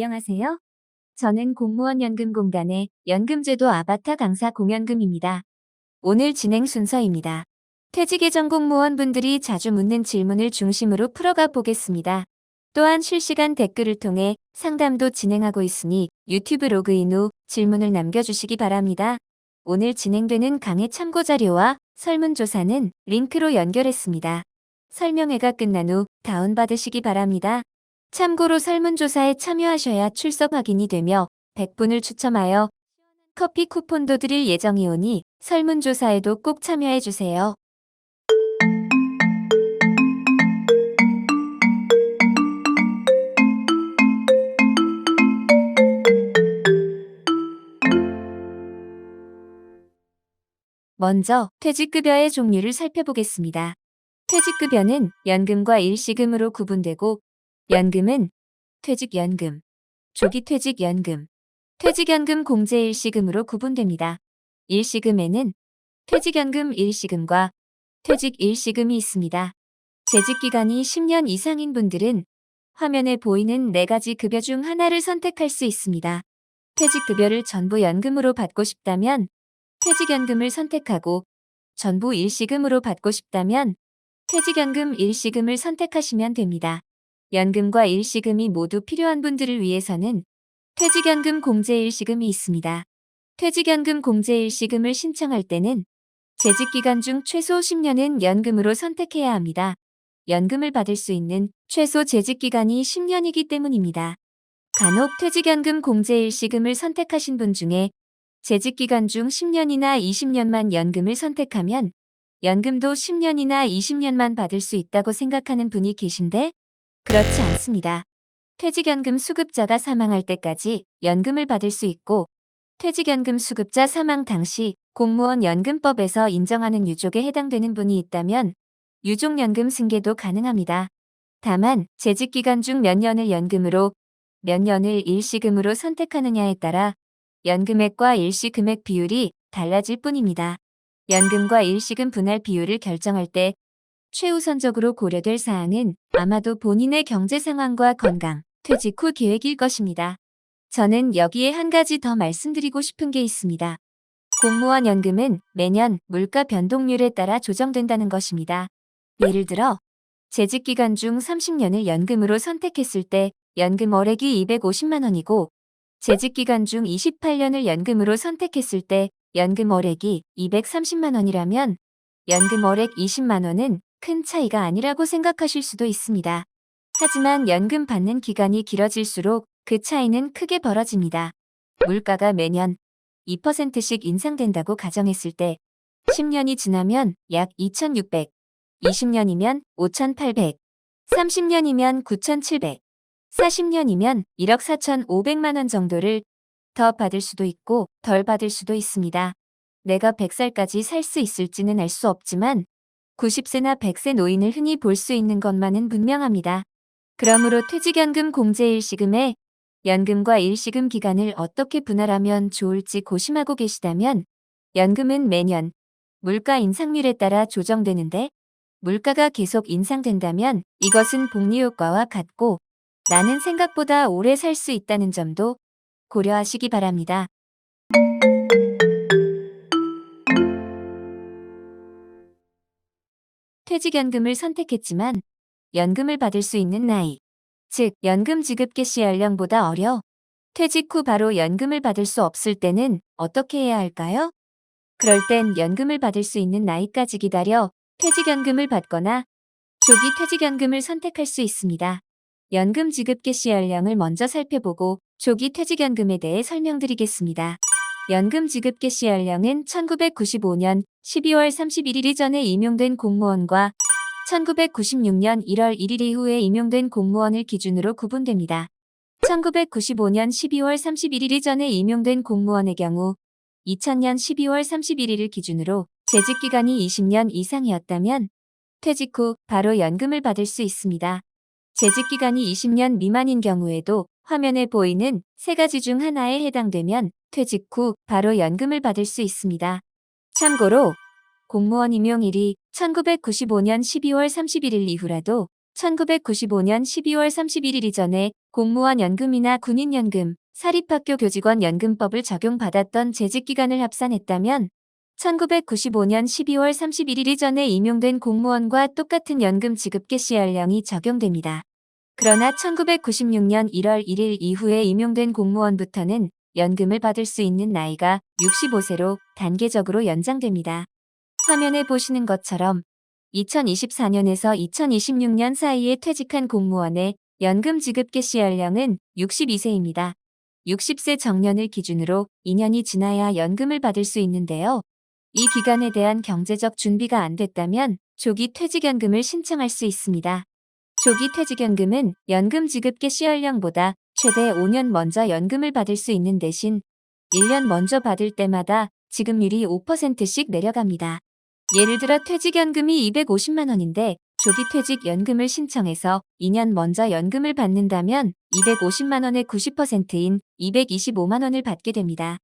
안녕하세요. 저는 공무원 연금공단의 연금제도 아바타 강사 공연금입니다. 오늘 진행 순서입니다. 퇴직 예정 공무원분들이 자주 묻는 질문을 중심으로 풀어가 보겠습니다. 또한 실시간 댓글을 통해 상담도 진행하고 있으니 유튜브 로그인 후 질문을 남겨주시기 바랍니다. 오늘 진행되는 강의 참고 자료와 설문조사는 링크로 연결했습니다. 설명회가 끝난 후 다운받으시기 바랍니다. 참고로 설문조사에 참여하셔야 출석 확인이 되며 100분을 추첨하여 커피 쿠폰도 드릴 예정이오니 설문조사에도 꼭 참여해주세요. 먼저 퇴직급여의 종류를 살펴보겠습니다. 퇴직급여는 연금과 일시금으로 구분되고 연금은 퇴직연금, 조기퇴직연금, 퇴직연금 공제일시금으로 구분됩니다. 일시금에는 퇴직연금 일시금과 퇴직일시금이 있습니다. 재직기간이 10년 이상인 분들은 화면에 보이는 4가지 급여 중 하나를 선택할 수 있습니다. 퇴직급여를 전부 연금으로 받고 싶다면 퇴직연금을 선택하고 전부 일시금으로 받고 싶다면 퇴직연금 일시금을 선택하시면 됩니다. 연금과 일시금이 모두 필요한 분들을 위해서는 퇴직연금 공제일시금이 있습니다. 퇴직연금 공제일시금을 신청할 때는 재직기간 중 최소 10년은 연금으로 선택해야 합니다. 연금을 받을 수 있는 최소 재직기간이 10년이기 때문입니다. 간혹 퇴직연금 공제일시금을 선택하신 분 중에 재직기간 중 10년이나 20년만 연금을 선택하면 연금도 10년이나 20년만 받을 수 있다고 생각하는 분이 계신데 그렇지 않습니다. 퇴직연금 수급자가 사망할 때까지 연금을 받을 수 있고 퇴직연금 수급자 사망 당시 공무원 연금법에서 인정하는 유족에 해당되는 분이 있다면 유족연금 승계도 가능합니다. 다만 재직기간 중 몇 년을 연금으로 몇 년을 일시금으로 선택하느냐에 따라 연금액과 일시금액 비율이 달라질 뿐입니다. 연금과 일시금 분할 비율을 결정할 때 최우선적으로 고려될 사항은 아마도 본인의 경제 상황과 건강, 퇴직 후 계획일 것입니다. 저는 여기에 한 가지 더 말씀드리고 싶은 게 있습니다. 공무원 연금은 매년 물가 변동률에 따라 조정된다는 것입니다. 예를 들어 재직기간 중 30년을 연금으로 선택했을 때 연금월액이 250만 원이고 재직기간 중 28년을 연금으로 선택했을 때 연금월액이 230만 원이라면 연금월액 20만 원은 큰 차이가 아니라고 생각하실 수도 있습니다. 하지만 연금 받는 기간이 길어질수록 그 차이는 크게 벌어집니다. 물가가 매년 2%씩 인상된다고 가정했을 때 10년이 지나면 약 2,600, 20년이면 5,800, 30년이면 9,700, 40년이면 1억 4,500만 원 정도를 더 받을 수도 있고 덜 받을 수도 있습니다. 내가 100살까지 살 수 있을지는 알 수 없지만 90세나 100세 노인을 흔히 볼 수 있는 것만은 분명합니다. 그러므로 퇴직연금 공제일시금에 연금과 일시금 기간을 어떻게 분할하면 좋을지 고심하고 계시다면 연금은 매년 물가 인상률에 따라 조정되는데 물가가 계속 인상된다면 이것은 복리효과와 같고 나는 생각보다 오래 살 수 있다는 점도 고려하시기 바랍니다. 퇴직연금을 선택했지만 연금을 받을 수 있는 나이, 즉 연금 지급 개시 연령보다 어려 퇴직 후 바로 연금을 받을 수 없을 때는 어떻게 해야 할까요? 그럴 땐 연금을 받을 수 있는 나이까지 기다려 퇴직연금을 받거나 조기 퇴직연금을 선택할 수 있습니다. 연금 지급 개시 연령을 먼저 살펴보고 조기 퇴직연금에 대해 설명드리겠습니다. 연금 지급 개시 연령은 1995년 12월 31일 이전에 임용된 공무원과 1996년 1월 1일 이후에 임용된 공무원을 기준으로 구분됩니다. 1995년 12월 31일 이전에 임용된 공무원의 경우 2000년 12월 31일을 기준으로 재직기간이 20년 이상이었다면 퇴직 후 바로 연금을 받을 수 있습니다. 재직기간이 20년 미만인 경우에도 화면에 보이는 3가지 중 하나에 해당되면 퇴직 후 바로 연금을 받을 수 있습니다. 참고로 공무원 임용일이 1995년 12월 31일 이후라도 1995년 12월 31일 이전에 공무원 연금이나 군인연금, 사립학교 교직원 연금법을 적용받았던 재직기간을 합산했다면 1995년 12월 31일 이전에 임용된 공무원과 똑같은 연금 지급 개시 연령이 적용됩니다. 그러나 1996년 1월 1일 이후에 임용된 공무원부터는 연금을 받을 수 있는 나이가 65세로 단계적으로 연장됩니다. 화면에 보시는 것처럼 2024년에서 2026년 사이에 퇴직한 공무원의 연금 지급 개시 연령은 62세입니다. 60세 정년을 기준으로 2년이 지나야 연금을 받을 수 있는데요. 이 기간에 대한 경제적 준비가 안 됐다면 조기 퇴직연금을 신청할 수 있습니다. 조기 퇴직연금은 연금 지급 개시 연령보다 최대 5년 먼저 연금을 받을 수 있는 대신 1년 먼저 받을 때마다 지급률이 5%씩 내려갑니다. 예를 들어 퇴직연금이 250만 원인데 조기 퇴직연금을 신청해서 2년 먼저 연금을 받는다면 250만 원의 90%인 225만 원을 받게 됩니다.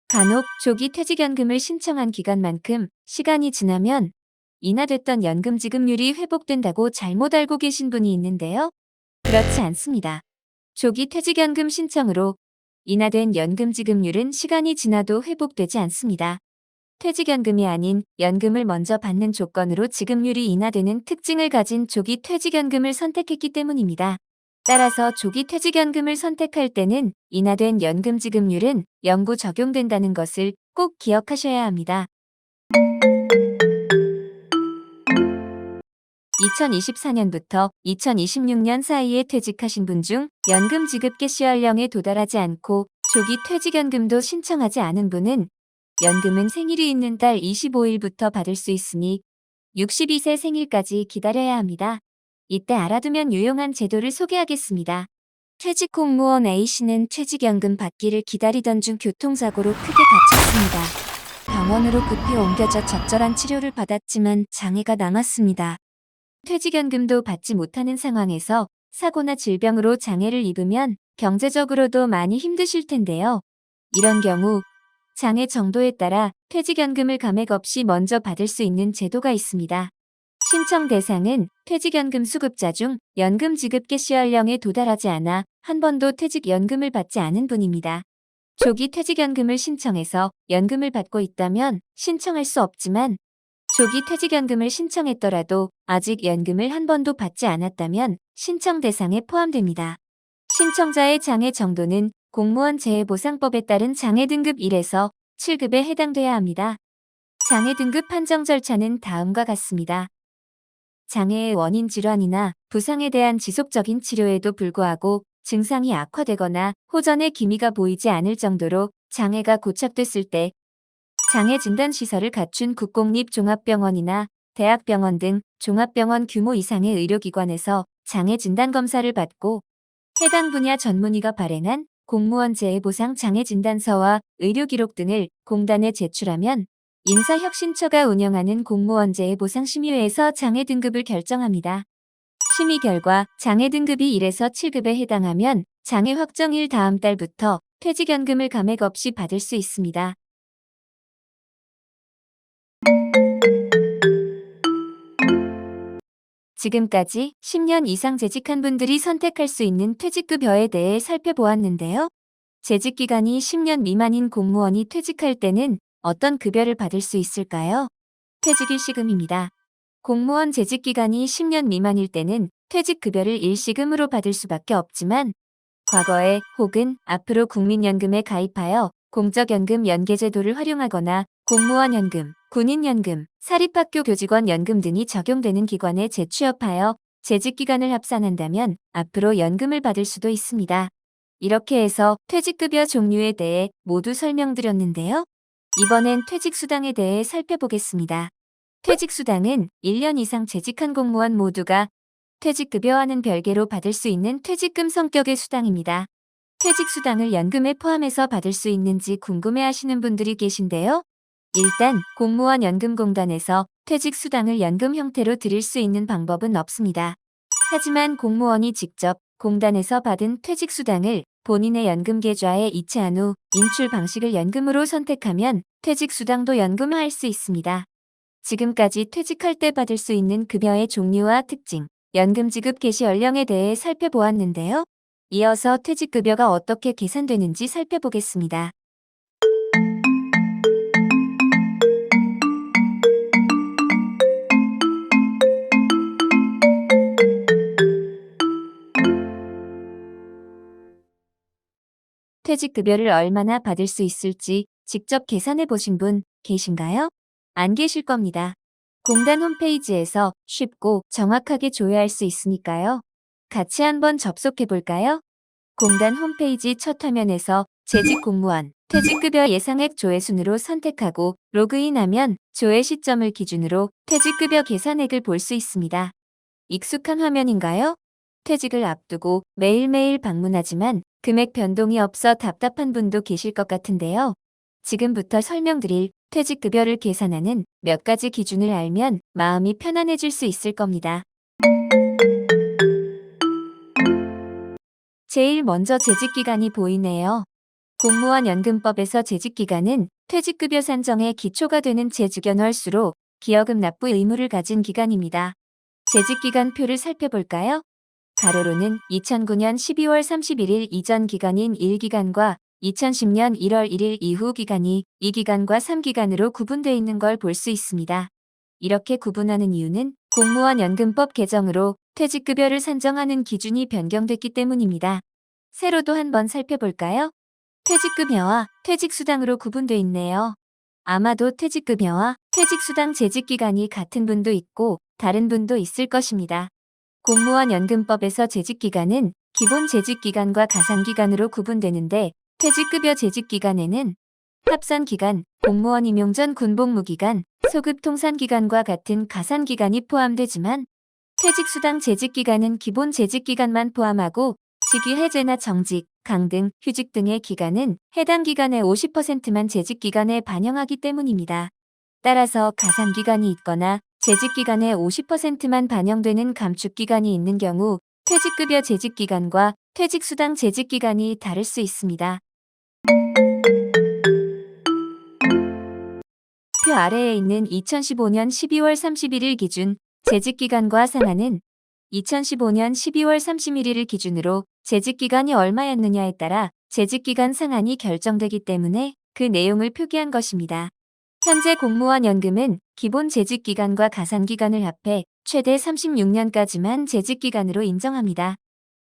간혹 조기 퇴직연금을 신청한 기간만큼 시간이 지나면 인하됐던 연금 지급률이 회복된다고 잘못 알고 계신 분이 있는데요. 그렇지 않습니다. 조기 퇴직연금 신청으로 인하된 연금 지급률은 시간이 지나도 회복되지 않습니다. 퇴직연금이 아닌 연금을 먼저 받는 조건으로 지급률이 인하되는 특징을 가진 조기 퇴직연금을 선택했기 때문입니다. 따라서 조기 퇴직연금을 선택할 때는 인하된 연금 지급률은 영구 적용된다는 것을 꼭 기억하셔야 합니다. 2024년부터 2026년 사이에 퇴직하신 분 중 연금 지급 개시 연령에 도달하지 않고 조기 퇴직연금도 신청하지 않은 분은 연금은 생일이 있는 달 25일부터 받을 수 있으니 62세 생일까지 기다려야 합니다. 이때 알아두면 유용한 제도를 소개하겠습니다. 퇴직 공무원 A씨는 퇴직연금 받기를 기다리던 중 교통사고로 크게 다쳤습니다. 병원으로 급히 옮겨져 적절한 치료를 받았지만 장애가 남았습니다. 퇴직연금도 받지 못하는 상황에서 사고나 질병으로 장애를 입으면 경제적으로도 많이 힘드실 텐데요. 이런 경우 장애 정도에 따라 퇴직연금을 감액 없이 먼저 받을 수 있는 제도가 있습니다. 신청 대상은 퇴직연금 수급자 중 연금 지급 개시 연령에 도달하지 않아 한 번도 퇴직연금을 받지 않은 분입니다. 조기 퇴직연금을 신청해서 연금을 받고 있다면 신청할 수 없지만 조기 퇴직연금을 신청했더라도 아직 연금을 한 번도 받지 않았다면 신청 대상에 포함됩니다. 신청자의 장애 정도는 공무원 재해보상법에 따른 장애 등급 1에서 7급에 해당돼야 합니다. 장애 등급 판정 절차는 다음과 같습니다. 장애의 원인 질환이나 부상에 대한 지속적인 치료에도 불구하고 증상이 악화되거나 호전의 기미가 보이지 않을 정도로 장애가 고착됐을 때 장애진단시설을 갖춘 국공립종합병원이나 대학병원 등 종합병원 규모 이상의 의료기관에서 장애진단검사를 받고 해당 분야 전문의가 발행한 공무원 재해보상 장애진단서와 의료기록 등을 공단에 제출하면 인사혁신처가 운영하는 공무원 재해보상심의회에서 장애 등급을 결정합니다. 심의 결과 장애 등급이 1에서 7급에 해당하면 장애 확정일 다음 달부터 퇴직연금을 감액 없이 받을 수 있습니다. 지금까지 10년 이상 재직한 분들이 선택할 수 있는 퇴직급여에 대해 살펴보았는데요. 재직기간이 10년 미만인 공무원이 퇴직할 때는 어떤 급여를 받을 수 있을까요? 퇴직일시금입니다. 공무원 재직기간이 10년 미만일 때는 퇴직급여를 일시금으로 받을 수밖에 없지만 과거에 혹은 앞으로 국민연금에 가입하여 공적연금 연계제도를 활용하거나 공무원연금, 군인연금, 사립학교 교직원 연금 등이 적용되는 기관에 재취업하여 재직기간을 합산한다면 앞으로 연금을 받을 수도 있습니다. 이렇게 해서 퇴직급여 종류에 대해 모두 설명드렸는데요. 이번엔 퇴직수당에 대해 살펴보겠습니다. 퇴직수당은 1년 이상 재직한 공무원 모두가 퇴직급여와는 별개로 받을 수 있는 퇴직금 성격의 수당입니다. 퇴직수당을 연금에 포함해서 받을 수 있는지 궁금해하시는 분들이 계신데요. 일단 공무원 연금공단에서 퇴직수당을 연금 형태로 드릴 수 있는 방법은 없습니다. 하지만 공무원이 직접 공단에서 받은 퇴직수당을 본인의 연금 계좌에 이체한 후 인출 방식을 연금으로 선택하면 퇴직수당도 연금화할 수 있습니다. 지금까지 퇴직할 때 받을 수 있는 급여의 종류와 특징, 연금 지급 개시 연령에 대해 살펴보았는데요. 이어서 퇴직급여가 어떻게 계산되는지 살펴보겠습니다. 퇴직급여를 얼마나 받을 수 있을지 직접 계산해 보신 분 계신가요? 안 계실 겁니다. 공단 홈페이지에서 쉽고 정확하게 조회할 수 있으니까요. 같이 한번 접속해 볼까요? 공단 홈페이지 첫 화면에서 재직 공무원 퇴직급여 예상액 조회 순으로 선택하고 로그인하면 조회 시점을 기준으로 퇴직급여 계산액을 볼 수 있습니다. 익숙한 화면인가요? 퇴직을 앞두고 매일매일 방문하지만 금액 변동이 없어 답답한 분도 계실 것 같은데요. 지금부터 설명드릴 퇴직급여를 계산하는 몇 가지 기준을 알면 마음이 편안해질 수 있을 겁니다. 제일 먼저 재직기간이 보이네요. 공무원 연금법에서 재직기간은 퇴직급여 산정의 기초가 되는 재직연월수로 기여금 납부 의무를 가진 기간입니다. 재직기간표를 살펴볼까요? 가로로는 2009년 12월 31일 이전 기간인 1기간과 2010년 1월 1일 이후 기간이 2기간과 3기간으로 구분되어 있는 걸 볼 수 있습니다. 이렇게 구분하는 이유는 공무원 연금법 개정으로 퇴직급여를 산정하는 기준이 변경됐기 때문입니다. 세로도 한번 살펴볼까요? 퇴직급여와 퇴직수당으로 구분되어 있네요. 아마도 퇴직급여와 퇴직수당 재직기간이 같은 분도 있고 다른 분도 있을 것입니다. 공무원 연금법에서 재직기간은 기본 재직기간과 가산기간으로 구분되는데 퇴직급여 재직기간에는 합산기간, 공무원 임용 전 군복무기간, 소급통산기간과 같은 가산기간이 포함되지만 퇴직수당 재직기간은 기본 재직기간만 포함하고 직위 해제나 정직, 강등, 휴직 등의 기간은 해당 기간의 50%만 재직기간에 반영하기 때문입니다. 따라서 가산기간이 있거나 재직기간의 50%만 반영되는 감축기간이 있는 경우 퇴직급여 재직기간과 퇴직수당 재직기간이 다를 수 있습니다. 표 아래에 있는 2015년 12월 31일 기준 재직기간과 상한은 2015년 12월 31일 기준으로 재직기간이 얼마였느냐에 따라 재직기간 상한이 결정되기 때문에 그 내용을 표기한 것입니다. 현재 공무원 연금은 기본 재직기간과 가산기간을 합해 최대 36년까지만 재직기간으로 인정합니다.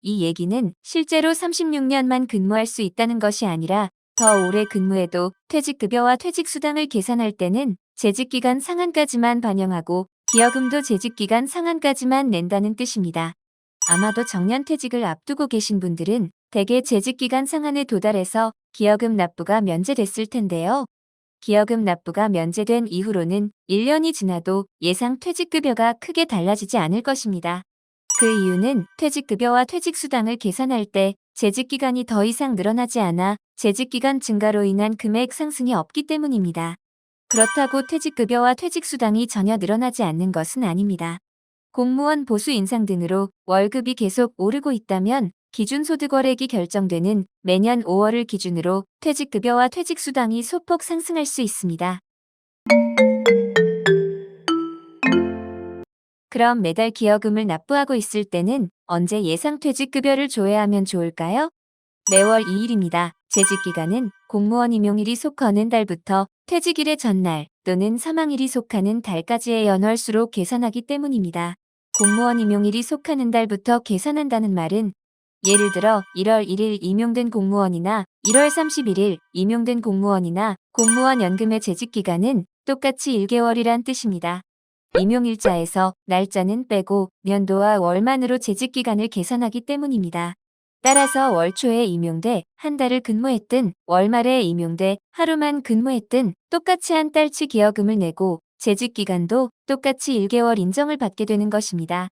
이 얘기는 실제로 36년만 근무할 수 있다는 것이 아니라 더 오래 근무해도 퇴직급여와 퇴직수당을 계산할 때는 재직기간 상한까지만 반영하고 기여금도 재직기간 상한까지만 낸다는 뜻입니다. 아마도 정년퇴직을 앞두고 계신 분들은 대개 재직기간 상한에 도달해서 기여금 납부가 면제됐을 텐데요. 기여금 납부가 면제된 이후로는 1년이 지나도 예상 퇴직급여가 크게 달라지지 않을 것입니다. 그 이유는 퇴직급여와 퇴직수당을 계산할 때 재직기간이 더 이상 늘어나지 않아 재직기간 증가로 인한 금액 상승이 없기 때문입니다. 그렇다고 퇴직급여와 퇴직수당이 전혀 늘어나지 않는 것은 아닙니다. 공무원 보수 인상 등으로 월급이 계속 오르고 있다면 기준소득월액이 결정되는 매년 5월을 기준으로 퇴직급여와 퇴직수당이 소폭 상승할 수 있습니다. 그럼 매달 기여금을 납부하고 있을 때는 언제 예상 퇴직급여를 조회하면 좋을까요? 매월 2일입니다. 재직기간은 공무원 임용일이 속하는 달부터 퇴직일의 전날 또는 사망일이 속하는 달까지의 연월수로 계산하기 때문입니다. 공무원 임용일이 속하는 달부터 계산한다는 말은 예를 들어 1월 1일 임용된 공무원이나 1월 31일 임용된 공무원이나 공무원 연금의 재직기간은 똑같이 1개월이란 뜻입니다. 임용일자에서 날짜는 빼고 년도와 월만으로 재직기간을 계산하기 때문입니다. 따라서 월 초에 임용돼 한 달을 근무했든 월 말에 임용돼 하루만 근무했든 똑같이 한 달치 기여금을 내고 재직기간도 똑같이 1개월 인정을 받게 되는 것입니다.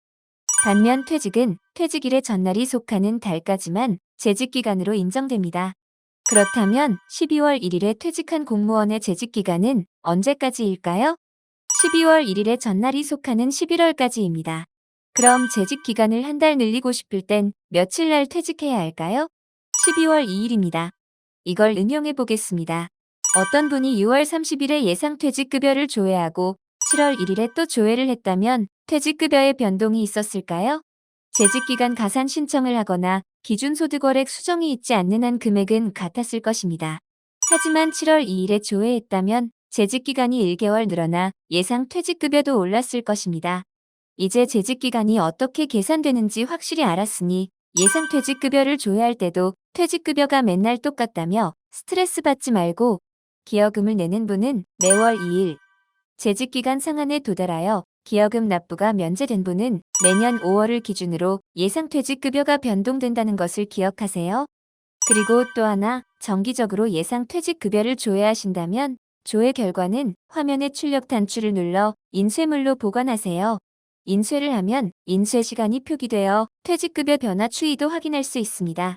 반면 퇴직은 퇴직일의 전날이 속하는 달까지만 재직기간으로 인정됩니다. 그렇다면 12월 1일에 퇴직한 공무원의 재직기간은 언제까지일까요? 12월 1일의 전날이 속하는 11월까지입니다. 그럼 재직기간을 한 달 늘리고 싶을 땐 며칠 날 퇴직해야 할까요? 12월 2일입니다. 이걸 응용해 보겠습니다. 어떤 분이 6월 30일에 예상 퇴직급여를 조회하고 7월 1일에 또 조회를 했다면 퇴직급여에 변동이 있었을까요? 재직기간 가산 신청을 하거나 기준소득월액 수정이 있지 않는 한 금액은 같았을 것입니다. 하지만 7월 2일에 조회했다면 재직기간이 1개월 늘어나 예상 퇴직급여도 올랐을 것입니다. 이제 재직기간이 어떻게 계산되는지 확실히 알았으니 예상 퇴직급여를 조회할 때도 퇴직급여가 맨날 똑같다며 스트레스 받지 말고 기여금을 내는 분은 매월 2일, 재직기간 상한에 도달하여 기여금 납부가 면제된 분은 매년 5월을 기준으로 예상 퇴직급여가 변동된다는 것을 기억하세요. 그리고 또 하나, 정기적으로 예상 퇴직급여를 조회하신다면 조회 결과는 화면의 출력 단추를 눌러 인쇄물로 보관하세요. 인쇄를 하면 인쇄 시간이 표기되어 퇴직급여 변화 추이도 확인할 수 있습니다.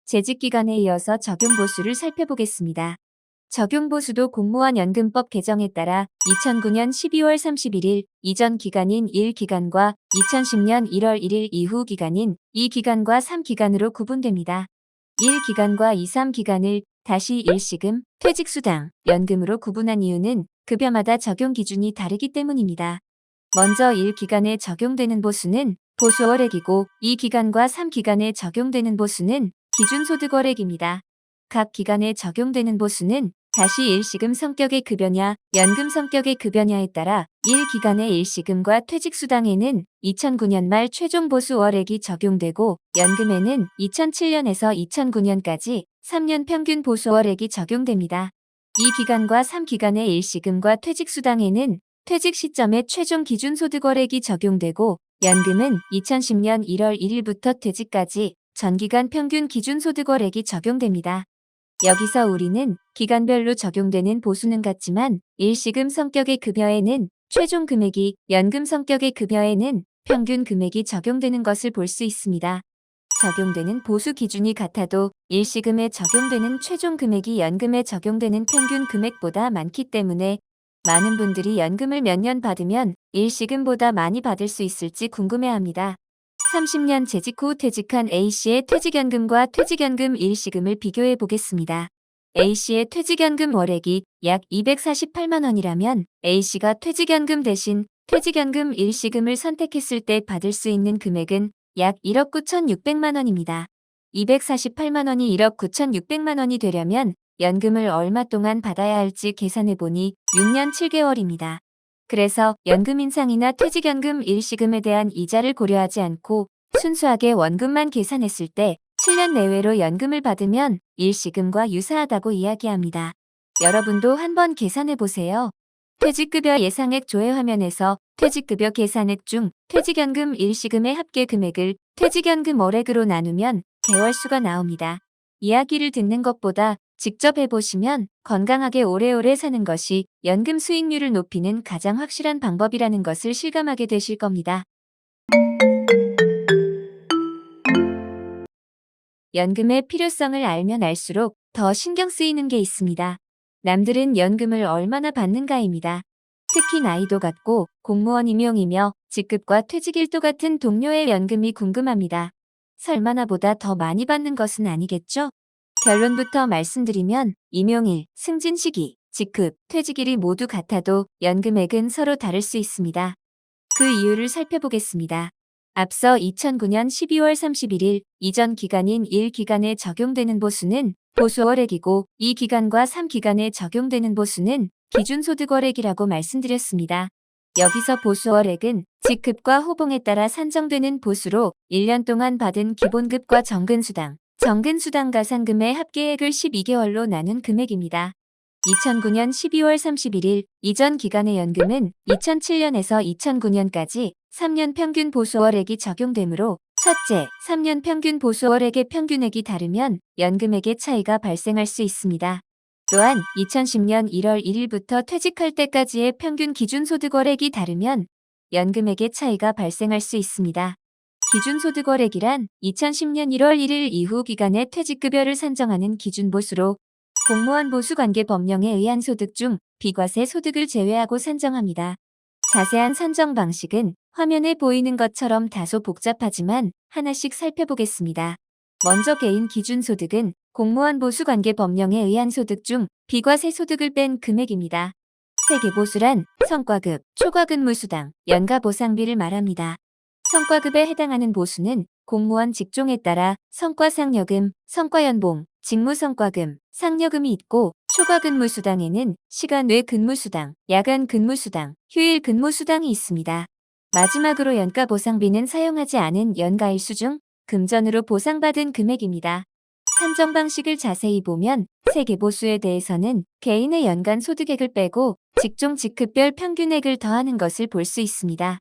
재직기간에 이어서 적용보수를 살펴보겠습니다. 적용보수도 공무원 연금법 개정에 따라 2009년 12월 31일 이전 기간인 1기간과 2010년 1월 1일 이후 기간인 2기간과 3기간으로 구분됩니다. 1기간과 2, 3기간을 다시 일시금, 퇴직수당, 연금으로 구분한 이유는 급여마다 적용 기준이 다르기 때문입니다. 먼저 1기간에 적용되는 보수는 보수월액이고 2기간과 3기간에 적용되는 보수는 기준소득월액입니다. 각 기간에 적용되는 보수는 다시 일시금 성격의 급여냐, 연금 성격의 급여냐에 따라 1기간의 일시금과 퇴직수당에는 2009년 말 최종 보수월액이 적용되고 연금에는 2007년에서 2009년까지 3년 평균 보수월액이 적용됩니다. 2기간과 3기간의 일시금과 퇴직수당에는 퇴직 시점의 최종 기준소득월액이 적용되고 연금은 2010년 1월 1일부터 퇴직까지 전기간 평균 기준소득월액이 적용됩니다. 여기서 우리는 기간별로 적용되는 보수는 같지만 일시금 성격의 급여에는 최종 금액이, 연금 성격의 급여에는 평균 금액이 적용되는 것을 볼 수 있습니다. 적용되는 보수 기준이 같아도 일시금에 적용되는 최종 금액이 연금에 적용되는 평균 금액보다 많기 때문에 많은 분들이 연금을 몇 년 받으면 일시금보다 많이 받을 수 있을지 궁금해합니다. 30년 재직 후 퇴직한 A씨의 퇴직연금과 퇴직연금 일시금을 비교해 보겠습니다. A씨의 퇴직연금 월액이 약 248만 원이라면 A씨가 퇴직연금 대신 퇴직연금 일시금을 선택했을 때 받을 수 있는 금액은 약 1억 9,600만 원입니다. 248만 원이 1억 9,600만 원이 되려면 연금을 얼마 동안 받아야 할지 계산해 보니 6년 7개월입니다. 그래서 연금 인상이나 퇴직연금 일시금에 대한 이자를 고려하지 않고 순수하게 원금만 계산했을 때 7년 내외로 연금을 받으면 일시금과 유사하다고 이야기합니다. 여러분도 한번 계산해 보세요. 퇴직급여 예상액 조회 화면에서 퇴직급여 계산액 중 퇴직연금 일시금의 합계 금액을 퇴직연금 월액으로 나누면 개월수가 나옵니다. 이야기를 듣는 것보다 직접 해보시면 건강하게 오래오래 사는 것이 연금 수익률을 높이는 가장 확실한 방법이라는 것을 실감하게 되실 겁니다. 연금의 필요성을 알면 알수록 더 신경 쓰이는 게 있습니다. 남들은 연금을 얼마나 받는가입니다. 특히 나이도 같고 공무원 임용이며 직급과 퇴직일도 같은 동료의 연금이 궁금합니다. 설마 나보다 더 많이 받는 것은 아니겠죠? 결론부터 말씀드리면 임용일, 승진 시기, 직급, 퇴직일이 모두 같아도 연금액은 서로 다를 수 있습니다. 그 이유를 살펴보겠습니다. 앞서 2009년 12월 31일 이전 기간인 1기간에 적용되는 보수는 보수월액이고 2기간과 3기간에 적용되는 보수는 기준소득월액이라고 말씀드렸습니다. 여기서 보수월액은 직급과 호봉에 따라 산정되는 보수로 1년 동안 받은 기본급과 정근수당, 정근수당 가산금의 합계액을 12개월로 나눈 금액입니다. 2009년 12월 31일 이전 기간의 연금은 2007년에서 2009년까지 3년 평균 보수월액이 적용되므로 첫째, 3년 평균 보수월액의 평균액이 다르면 연금액의 차이가 발생할 수 있습니다. 또한 2010년 1월 1일부터 퇴직할 때까지의 평균 기준소득월액이 다르면 연금액의 차이가 발생할 수 있습니다. 기준소득월액이란 2010년 1월 1일 이후 기간의 퇴직급여를 산정하는 기준보수로 공무원 보수관계 법령에 의한 소득 중 비과세 소득을 제외하고 산정합니다. 자세한 산정 방식은 화면에 보이는 것처럼 다소 복잡하지만 하나씩 살펴보겠습니다. 먼저 개인 기준소득은 공무원 보수관계 법령에 의한 소득 중 비과세 소득을 뺀 금액입니다. 세계보수란 성과급, 초과근무수당, 연가보상비를 말합니다. 성과급에 해당하는 보수는 공무원 직종에 따라 성과상여금, 성과연봉, 직무성과금, 상여금이 있고 초과근무수당에는 시간 외 근무수당, 야간 근무수당, 휴일 근무수당이 있습니다. 마지막으로 연가보상비는 사용하지 않은 연가일수 중 금전으로 보상받은 금액입니다. 산정 방식을 자세히 보면 세계보수에 대해서는 개인의 연간 소득액을 빼고 직종 직급별 평균액을 더하는 것을 볼 수 있습니다.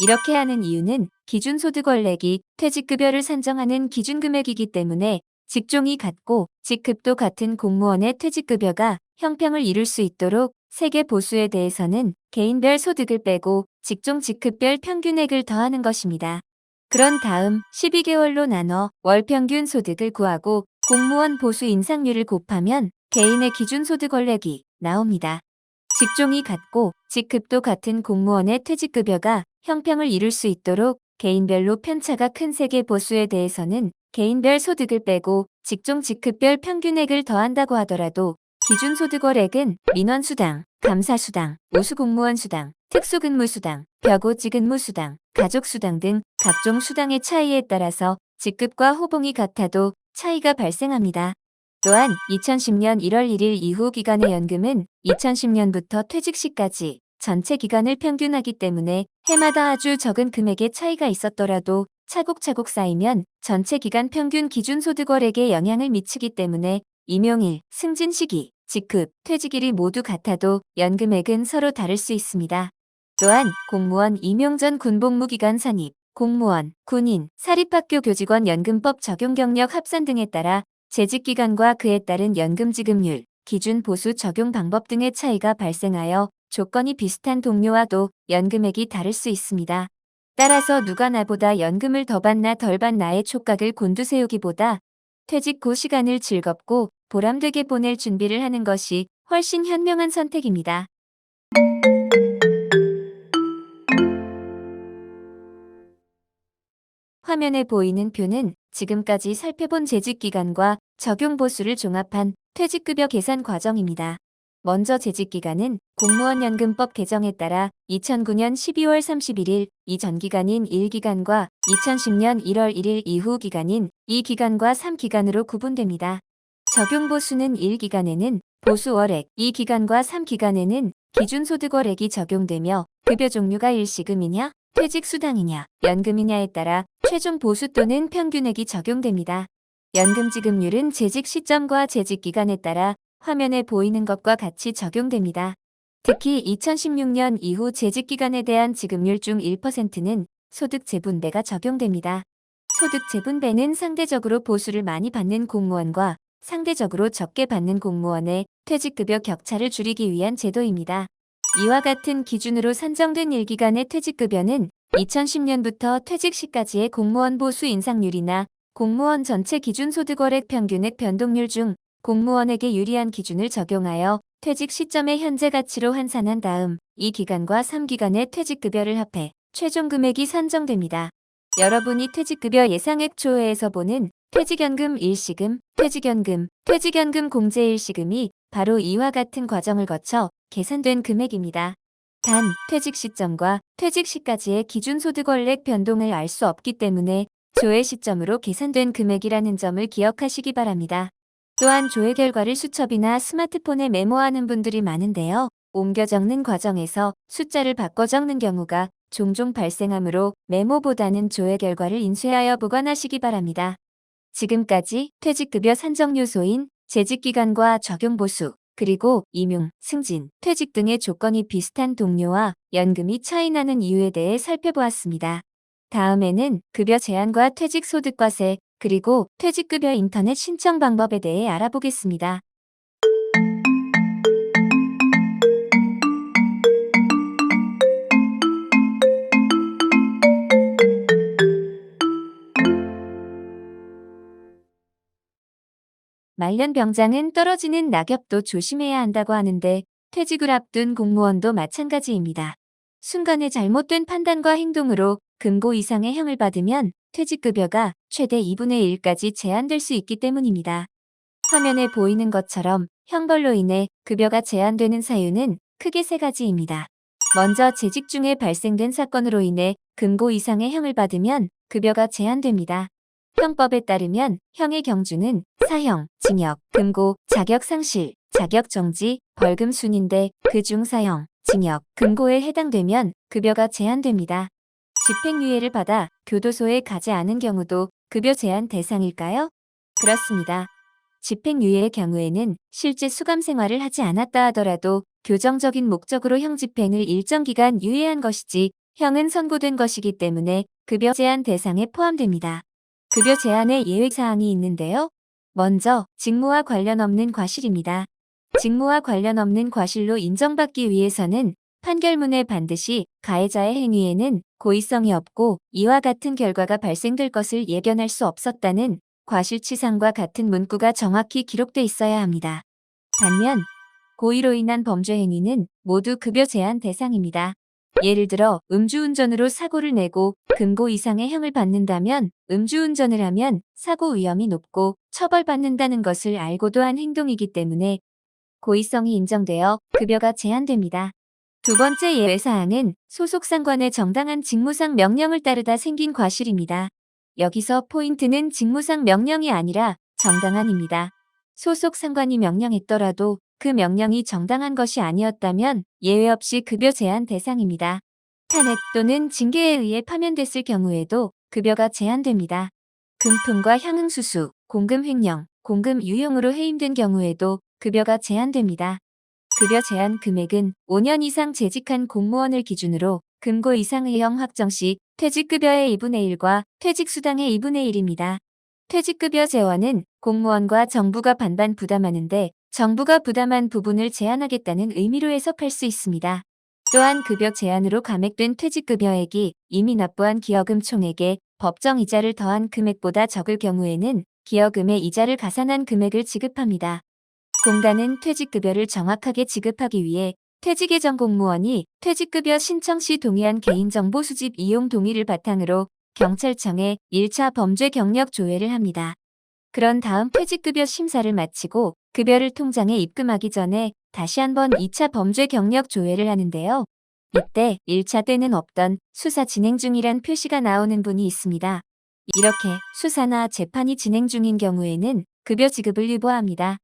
이렇게 하는 이유는 기준소득원래기, 퇴직급여를 산정하는 기준금액이기 때문에 직종이 같고 직급도 같은 공무원의 퇴직급여가 형평을 이룰 수 있도록 세계보수에 대해서는 개인별 소득을 빼고 직종 직급별 평균액을 더하는 것입니다. 그런 다음 12개월로 나눠 월평균 소득을 구하고 공무원 보수 인상률을 곱하면 개인의 기준소득원래기 나옵니다. 직종이 같고 직급도 같은 공무원의 퇴직급여가 형평을 이룰 수 있도록 개인별로 편차가 큰 세계보수에 대해서는 개인별 소득을 빼고 직종 직급별 평균액을 더한다고 하더라도 기준소득월액은 민원수당, 감사수당, 우수공무원수당, 특수근무수당, 벼고직근무수당, 가족수당 등 각종 수당의 차이에 따라서 직급과 호봉이 같아도 차이가 발생합니다. 또한 2010년 1월 1일 이후 기간의 연금은 2010년부터 퇴직 시까지 전체 기간을 평균하기 때문에 해마다 아주 적은 금액의 차이가 있었더라도 차곡차곡 쌓이면 전체 기간 평균 기준소득월액에 영향을 미치기 때문에 임용일, 승진 시기, 직급, 퇴직일이 모두 같아도 연금액은 서로 다를 수 있습니다. 또한 공무원 임용 전 군복무 기간 산입, 공무원, 군인, 사립학교 교직원 연금법 적용 경력 합산 등에 따라 재직기간과 그에 따른 연금 지급률, 기준 보수 적용 방법 등의 차이가 발생하여 조건이 비슷한 동료와도 연금액이 다를 수 있습니다. 따라서 누가 나보다 연금을 더 받나 덜 받나의 촉각을 곤두세우기보다 퇴직 후 시간을 즐겁고 보람되게 보낼 준비를 하는 것이 훨씬 현명한 선택입니다. 화면에 보이는 표는 지금까지 살펴본 재직기간과 적용보수를 종합한 퇴직급여 계산 과정입니다. 먼저 재직기간은 공무원연금법 개정에 따라 2009년 12월 31일 이전 기간인 1기간과 2010년 1월 1일 이후 기간인 2기간과 3기간으로 구분됩니다. 적용보수는 1기간에는 보수월액, 2기간과 3기간에는 기준소득월액이 적용되며 급여 종류가 일시금이냐, 퇴직수당이냐, 연금이냐에 따라 최종 보수 또는 평균액이 적용됩니다. 연금 지급률은 재직 시점과 재직 기간에 따라 화면에 보이는 것과 같이 적용됩니다. 특히 2016년 이후 재직 기간에 대한 지급률 중 1%는 소득 재분배가 적용됩니다. 소득 재분배는 상대적으로 보수를 많이 받는 공무원과 상대적으로 적게 받는 공무원의 퇴직급여 격차를 줄이기 위한 제도입니다. 이와 같은 기준으로 산정된 1기간의 퇴직급여는 2010년부터 퇴직 시까지의 공무원 보수 인상률이나 공무원 전체 기준소득월액 평균액 변동률 중 공무원에게 유리한 기준을 적용하여 퇴직 시점의 현재 가치로 환산한 다음 2기간과 3기간의 퇴직급여를 합해 최종 금액이 산정됩니다. 여러분이 퇴직급여 예상액 조회에서 보는 퇴직연금 일시금, 퇴직연금 공제 일시금이 바로 이와 같은 과정을 거쳐 계산된 금액입니다. 단, 퇴직 시점과 퇴직 시까지의 기준소득월액 변동을 알 수 없기 때문에 조회 시점으로 계산된 금액이라는 점을 기억하시기 바랍니다. 또한 조회 결과를 수첩이나 스마트폰에 메모하는 분들이 많은데요. 옮겨 적는 과정에서 숫자를 바꿔 적는 경우가 종종 발생하므로 메모보다는 조회 결과를 인쇄하여 보관하시기 바랍니다. 지금까지 퇴직급여 산정 요소인 재직기간과 적용보수, 그리고 임용, 승진, 퇴직 등의 조건이 비슷한 동료와 연금이 차이나는 이유에 대해 살펴보았습니다. 다음에는 급여 제한과 퇴직소득과세, 그리고 퇴직급여 인터넷 신청 방법에 대해 알아보겠습니다. 말년 병장은 떨어지는 낙엽도 조심해야 한다고 하는데 퇴직을 앞둔 공무원도 마찬가지입니다. 순간의 잘못된 판단과 행동으로 금고 이상의 형을 받으면 퇴직급여가 최대 2분의 1까지 제한될 수 있기 때문입니다. 화면에 보이는 것처럼 형벌로 인해 급여가 제한되는 사유는 크게 세 가지입니다. 먼저 재직 중에 발생된 사건으로 인해 금고 이상의 형을 받으면 급여가 제한됩니다. 형법에 따르면 형의 경주는 사형, 징역, 금고, 자격 상실, 자격 정지, 벌금 순인데 그중 사형, 징역, 금고에 해당되면 급여가 제한됩니다. 집행유예를 받아 교도소에 가지 않은 경우도 급여 제한 대상일까요? 그렇습니다. 집행유예의 경우에는 실제 수감 생활을 하지 않았다 하더라도 교정적인 목적으로 형 집행을 일정 기간 유예한 것이지 형은 선고된 것이기 때문에 급여 제한 대상에 포함됩니다. 급여 제한의 예외사항이 있는데요. 먼저 직무와 관련 없는 과실입니다. 직무와 관련 없는 과실로 인정받기 위해서는 판결문에 반드시 가해자의 행위에는 고의성이 없고 이와 같은 결과가 발생될 것을 예견할 수 없었다는 과실치상과 같은 문구가 정확히 기록돼 있어야 합니다. 반면 고의로 인한 범죄 행위는 모두 급여 제한 대상입니다. 예를 들어 음주운전으로 사고를 내고 금고 이상의 형을 받는다면 음주운전을 하면 사고 위험이 높고 처벌받는다는 것을 알고도 한 행동이기 때문에 고의성이 인정되어 급여가 제한됩니다. 두 번째 예외사항은 소속 상관의 정당한 직무상 명령을 따르다 생긴 과실입니다. 여기서 포인트는 직무상 명령이 아니라 정당한입니다. 소속 상관이 명령했더라도 그 명령이 정당한 것이 아니었다면 예외 없이 급여 제한 대상입니다. 탄핵 또는 징계에 의해 파면됐을 경우에도 급여가 제한됩니다. 금품과 향응수수, 공금 횡령, 공금 유용으로 해임된 경우에도 급여가 제한됩니다. 급여 제한 금액은 5년 이상 재직한 공무원을 기준으로 금고 이상의 형 확정 시 퇴직급여의 2분의 1과 퇴직수당의 2분의 1입니다. 퇴직급여 제한은 공무원과 정부가 반반 부담하는데 정부가 부담한 부분을 제한하겠다는 의미로 해석할 수 있습니다. 또한 급여 제한으로 감액된 퇴직급여액이 이미 납부한 기여금 총액에 법정 이자를 더한 금액보다 적을 경우에는 기여금의 이자를 가산한 금액을 지급합니다. 공단은 퇴직급여를 정확하게 지급하기 위해 퇴직 예정 공무원이 퇴직급여 신청 시 동의한 개인정보 수집 이용 동의를 바탕으로 경찰청에 1차 범죄 경력 조회를 합니다. 그런 다음 퇴직급여 심사를 마치고 급여를 통장에 입금하기 전에 다시 한번 2차 범죄 경력 조회를 하는데요. 이때 1차 때는 없던 수사 진행 중이란 표시가 나오는 분이 있습니다. 이렇게 수사나 재판이 진행 중인 경우에는 급여 지급을 유보합니다.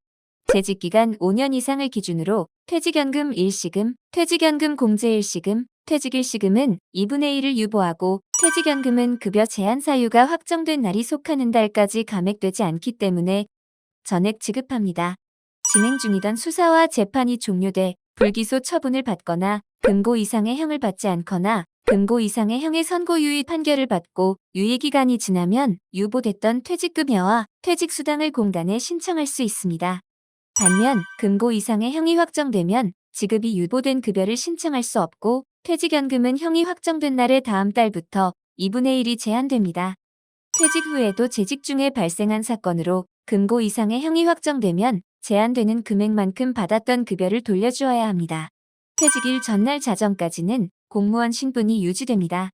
재직기간 5년 이상을 기준으로 퇴직연금 일시금, 퇴직연금 공제 일시금, 퇴직 일시금은 2분의 1을 유보하고 퇴직연금은 급여 제한 사유가 확정된 날이 속하는 달까지 감액되지 않기 때문에 전액 지급합니다. 진행 중이던 수사와 재판이 종료돼 불기소 처분을 받거나 금고 이상의 형을 받지 않거나 금고 이상의 형의 선고유예 판결을 받고 유예기간이 지나면 유보됐던 퇴직급여와 퇴직수당을 공단에 신청할 수 있습니다. 반면 금고 이상의 형이 확정되면 지급이 유보된 급여를 신청할 수 없고 퇴직연금은 형이 확정된 날의 다음 달부터 2분의 1이 제한됩니다. 퇴직 후에도 재직 중에 발생한 사건으로 금고 이상의 형이 확정되면 제한되는 금액만큼 받았던 급여를 돌려주어야 합니다. 퇴직일 전날 자정까지는 공무원 신분이 유지됩니다.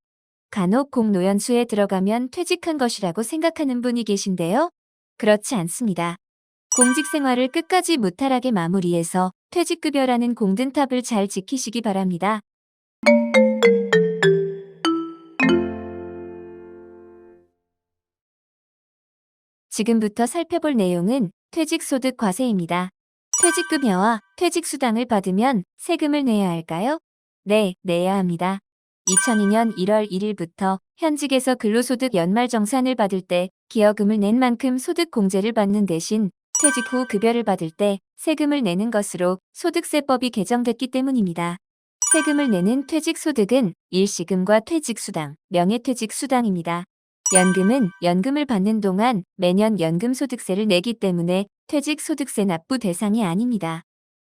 간혹 공노연수에 들어가면 퇴직한 것이라고 생각하는 분이 계신데요. 그렇지 않습니다. 공직 생활을 끝까지 무탈하게 마무리해서 퇴직급여라는 공든탑을 잘 지키시기 바랍니다. 지금부터 살펴볼 내용은 퇴직소득 과세입니다. 퇴직급여와 퇴직수당을 받으면 세금을 내야 할까요? 네, 내야 합니다. 2002년 1월 1일부터 현직에서 근로소득 연말정산을 받을 때 기여금을 낸 만큼 소득공제를 받는 대신 퇴직 후 급여를 받을 때 세금을 내는 것으로 소득세법이 개정됐기 때문입니다. 세금을 내는 퇴직소득은 일시금과 퇴직수당, 명예퇴직수당입니다. 연금은 연금을 받는 동안 매년 연금소득세를 내기 때문에 퇴직소득세 납부 대상이 아닙니다.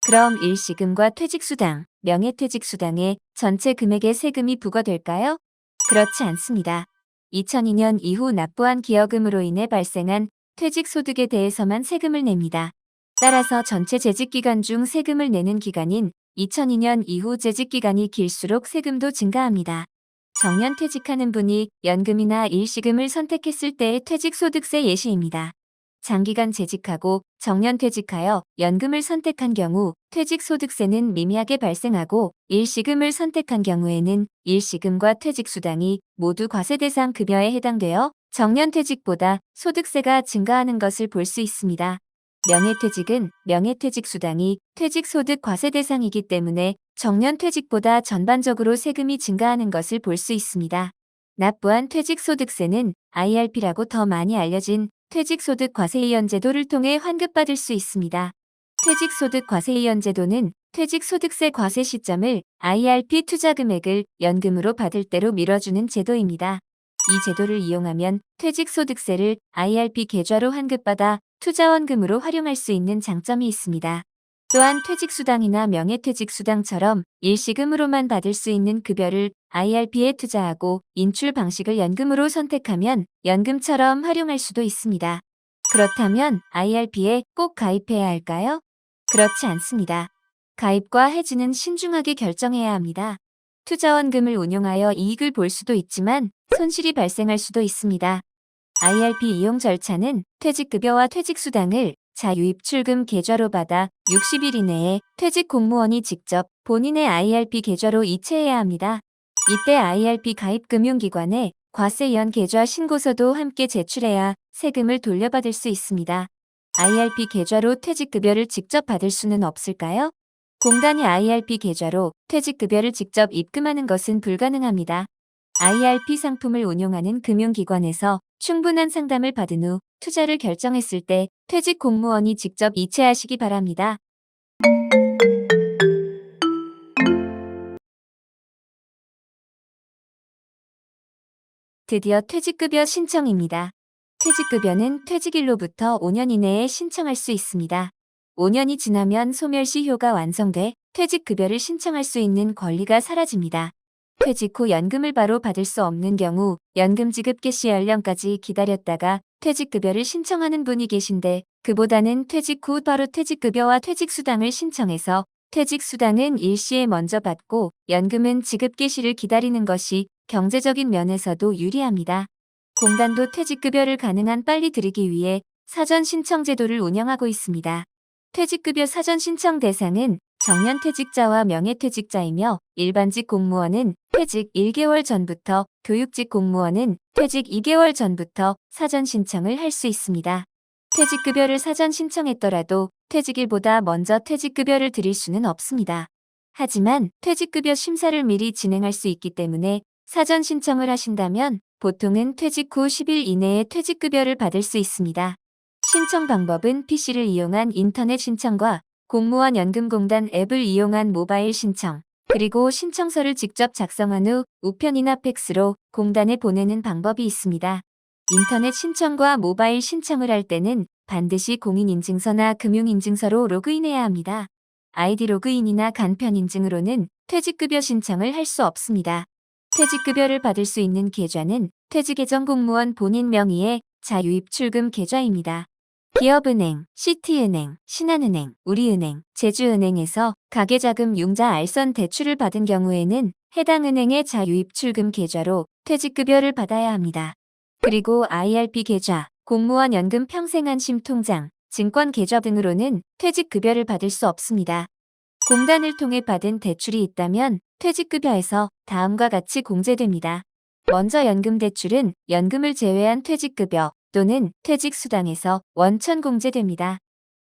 그럼 일시금과 퇴직수당, 명예퇴직수당의 전체 금액에 세금이 부과될까요? 그렇지 않습니다. 2002년 이후 납부한 기여금으로 인해 발생한 퇴직소득에 대해서만 세금을 냅니다. 따라서 전체 재직기간 중 세금을 내는 기간인 2002년 이후 재직기간이 길수록 세금도 증가합니다. 정년 퇴직하는 분이 연금이나 일시금을 선택했을 때의 퇴직소득세 예시입니다. 장기간 재직하고 정년퇴직하여 연금을 선택한 경우 퇴직소득세는 미미하게 발생하고 일시금을 선택한 경우에는 일시금과 퇴직수당이 모두 과세 대상 급여에 해당되어 정년퇴직보다 소득세가 증가하는 것을 볼 수 있습니다. 명예퇴직은 명예퇴직수당이 퇴직소득 과세 대상이기 때문에 정년퇴직보다 전반적으로 세금이 증가하는 것을 볼 수 있습니다. 납부한 퇴직소득세는 IRP라고 더 많이 알려진 퇴직소득 과세이연 제도를 통해 환급받을 수 있습니다. 퇴직소득 과세이연 제도는 퇴직소득세 과세 시점을 IRP 투자 금액을 연금으로 받을 때로 미뤄주는 제도입니다. 이 제도를 이용하면 퇴직소득세를 IRP 계좌로 환급받아 투자원금으로 활용할 수 있는 장점이 있습니다. 또한 퇴직수당이나 명예퇴직수당처럼 일시금으로만 받을 수 있는 급여를 IRP에 투자하고 인출 방식을 연금으로 선택하면 연금처럼 활용할 수도 있습니다. 그렇다면 IRP에 꼭 가입해야 할까요? 그렇지 않습니다. 가입과 해지는 신중하게 결정해야 합니다. 투자원금을 운용하여 이익을 볼 수도 있지만 손실이 발생할 수도 있습니다. IRP 이용 절차는 퇴직급여와 퇴직수당을 자유입출금 계좌로 받아 60일 이내에 퇴직 공무원이 직접 본인의 IRP 계좌로 이체해야 합니다. 이때 IRP 가입 금융기관에 과세연 계좌 신고서도 함께 제출해야 세금을 돌려받을 수 있습니다. IRP 계좌로 퇴직급여를 직접 받을 수는 없을까요? 공단이 IRP 계좌로 퇴직급여를 직접 입금하는 것은 불가능합니다. IRP 상품을 운용하는 금융기관에서 충분한 상담을 받은 후 투자를 결정했을 때 퇴직 공무원이 직접 이체하시기 바랍니다. 드디어 퇴직급여 신청입니다. 퇴직급여는 퇴직일로부터 5년 이내에 신청할 수 있습니다. 5년이 지나면 소멸시효가 완성돼 퇴직급여를 신청할 수 있는 권리가 사라집니다. 퇴직 후 연금을 바로 받을 수 없는 경우 연금 지급 개시 연령까지 기다렸다가 퇴직급여를 신청하는 분이 계신데 그보다는 퇴직 후 바로 퇴직급여와 퇴직수당을 신청해서 퇴직수당은 일시에 먼저 받고 연금은 지급 개시를 기다리는 것이 경제적인 면에서도 유리합니다. 공단도 퇴직급여를 가능한 빨리 드리기 위해 사전 신청 제도를 운영하고 있습니다. 퇴직급여 사전 신청 대상은 정년퇴직자와 명예퇴직자이며 일반직 공무원은 퇴직 1개월 전부터 교육직 공무원은 퇴직 2개월 전부터 사전 신청을 할 수 있습니다. 퇴직급여를 사전 신청했더라도 퇴직일보다 먼저 퇴직급여를 드릴 수는 없습니다. 하지만 퇴직급여 심사를 미리 진행할 수 있기 때문에 사전 신청을 하신다면 보통은 퇴직 후 10일 이내에 퇴직급여를 받을 수 있습니다. 신청 방법은 PC를 이용한 인터넷 신청과 공무원 연금공단 앱을 이용한 모바일 신청, 그리고 신청서를 직접 작성한 후 우편이나 팩스로 공단에 보내는 방법이 있습니다. 인터넷 신청과 모바일 신청을 할 때는 반드시 공인인증서나 금융인증서로 로그인해야 합니다. 아이디 로그인이나 간편 인증으로는 퇴직급여 신청을 할 수 없습니다. 퇴직급여를 받을 수 있는 계좌는 퇴직예정 공무원 본인 명의의 자유입출금 계좌입니다. 기업은행, 시티은행, 신한은행, 우리은행, 제주은행에서 가계자금 융자 알선 대출을 받은 경우에는 해당 은행의 자유입출금 계좌로 퇴직급여를 받아야 합니다. 그리고 IRP 계좌, 공무원 연금 평생안심 통장, 증권 계좌 등으로는 퇴직급여를 받을 수 없습니다. 공단을 통해 받은 대출이 있다면 퇴직급여에서 다음과 같이 공제됩니다. 먼저 연금 대출은 연금을 제외한 퇴직급여 또는 퇴직수당에서 원천 공제됩니다.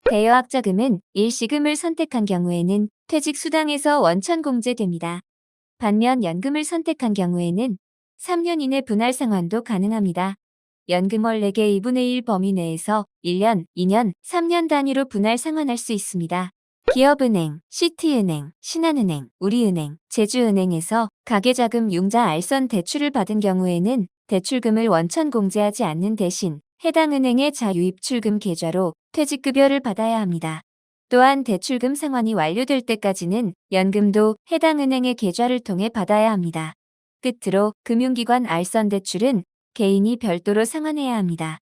대여학자금은 일시금을 선택한 경우에는 퇴직수당에서 원천 공제됩니다. 반면 연금을 선택한 경우에는 3년 이내 분할 상환도 가능합니다. 연금 원액의 2분의 1 범위 내에서 1년, 2년, 3년 단위로 분할 상환할 수 있습니다. 기업은행, 시티은행, 신한은행, 우리은행, 제주은행에서 가계자금 융자 알선 대출을 받은 경우에는 대출금을 원천 공제하지 않는 대신 해당 은행의 자유입출금 계좌로 퇴직급여를 받아야 합니다. 또한 대출금 상환이 완료될 때까지는 연금도 해당 은행의 계좌를 통해 받아야 합니다. 끝으로 금융기관 알선 대출은 개인이 별도로 상환해야 합니다.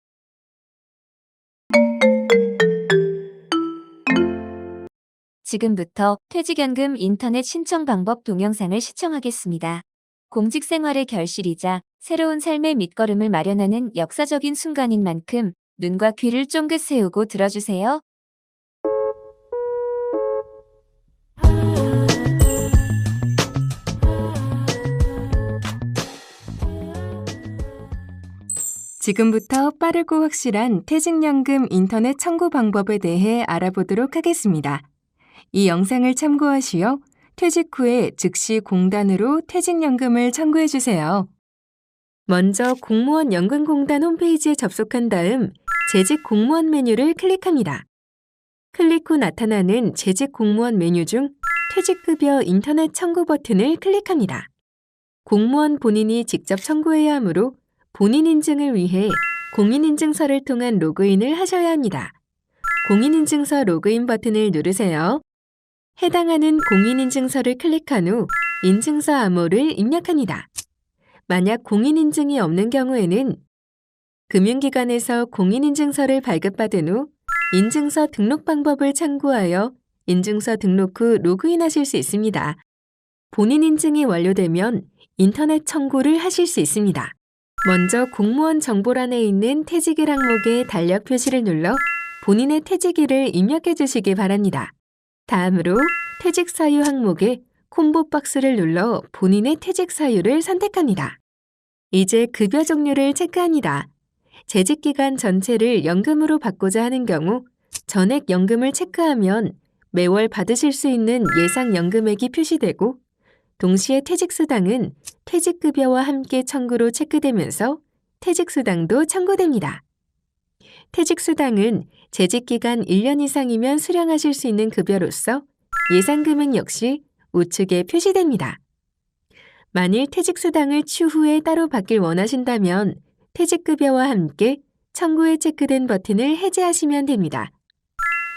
지금부터 퇴직연금 인터넷 신청 방법 동영상을 시청하겠습니다. 공직생활의 결실이자 새로운 삶의 밑거름을 마련하는 역사적인 순간인 만큼 눈과 귀를 쫑긋 세우고 들어주세요. 지금부터 빠르고 확실한 퇴직연금 인터넷 청구 방법에 대해 알아보도록 하겠습니다. 이 영상을 참고하시어 퇴직 후에 즉시 공단으로 퇴직연금을 청구해 주세요. 먼저 공무원 연금공단 홈페이지에 접속한 다음 재직 공무원 메뉴를 클릭합니다. 클릭 후 나타나는 재직 공무원 메뉴 중 퇴직급여 인터넷 청구 버튼을 클릭합니다. 공무원 본인이 직접 청구해야 하므로 본인 인증을 위해 공인인증서를 통한 로그인을 하셔야 합니다. 공인인증서 로그인 버튼을 누르세요. 해당하는 공인인증서를 클릭한 후 인증서 암호를 입력합니다. 만약 공인인증이 없는 경우에는 금융기관에서 공인인증서를 발급받은 후 인증서 등록 방법을 참고하여 인증서 등록 후 로그인하실 수 있습니다. 본인 인증이 완료되면 인터넷 청구를 하실 수 있습니다. 먼저 공무원 정보란에 있는 퇴직일 항목에 달력 표시를 눌러 본인의 퇴직일을 입력해 주시기 바랍니다. 다음으로 퇴직 사유 항목에 콤보 박스를 눌러 본인의 퇴직 사유를 선택합니다. 이제 급여 종류를 체크합니다. 재직 기간 전체를 연금으로 받고자 하는 경우 전액 연금을 체크하면 매월 받으실 수 있는 예상 연금액이 표시되고 동시에 퇴직수당은 퇴직급여와 함께 청구로 체크되면서 퇴직수당도 청구됩니다. 퇴직수당은 재직기간 1년 이상이면 수령하실 수 있는 급여로서 예상금액 역시 우측에 표시됩니다. 만일 퇴직수당을 추후에 따로 받길 원하신다면 퇴직급여와 함께 청구에 체크된 버튼을 해제하시면 됩니다.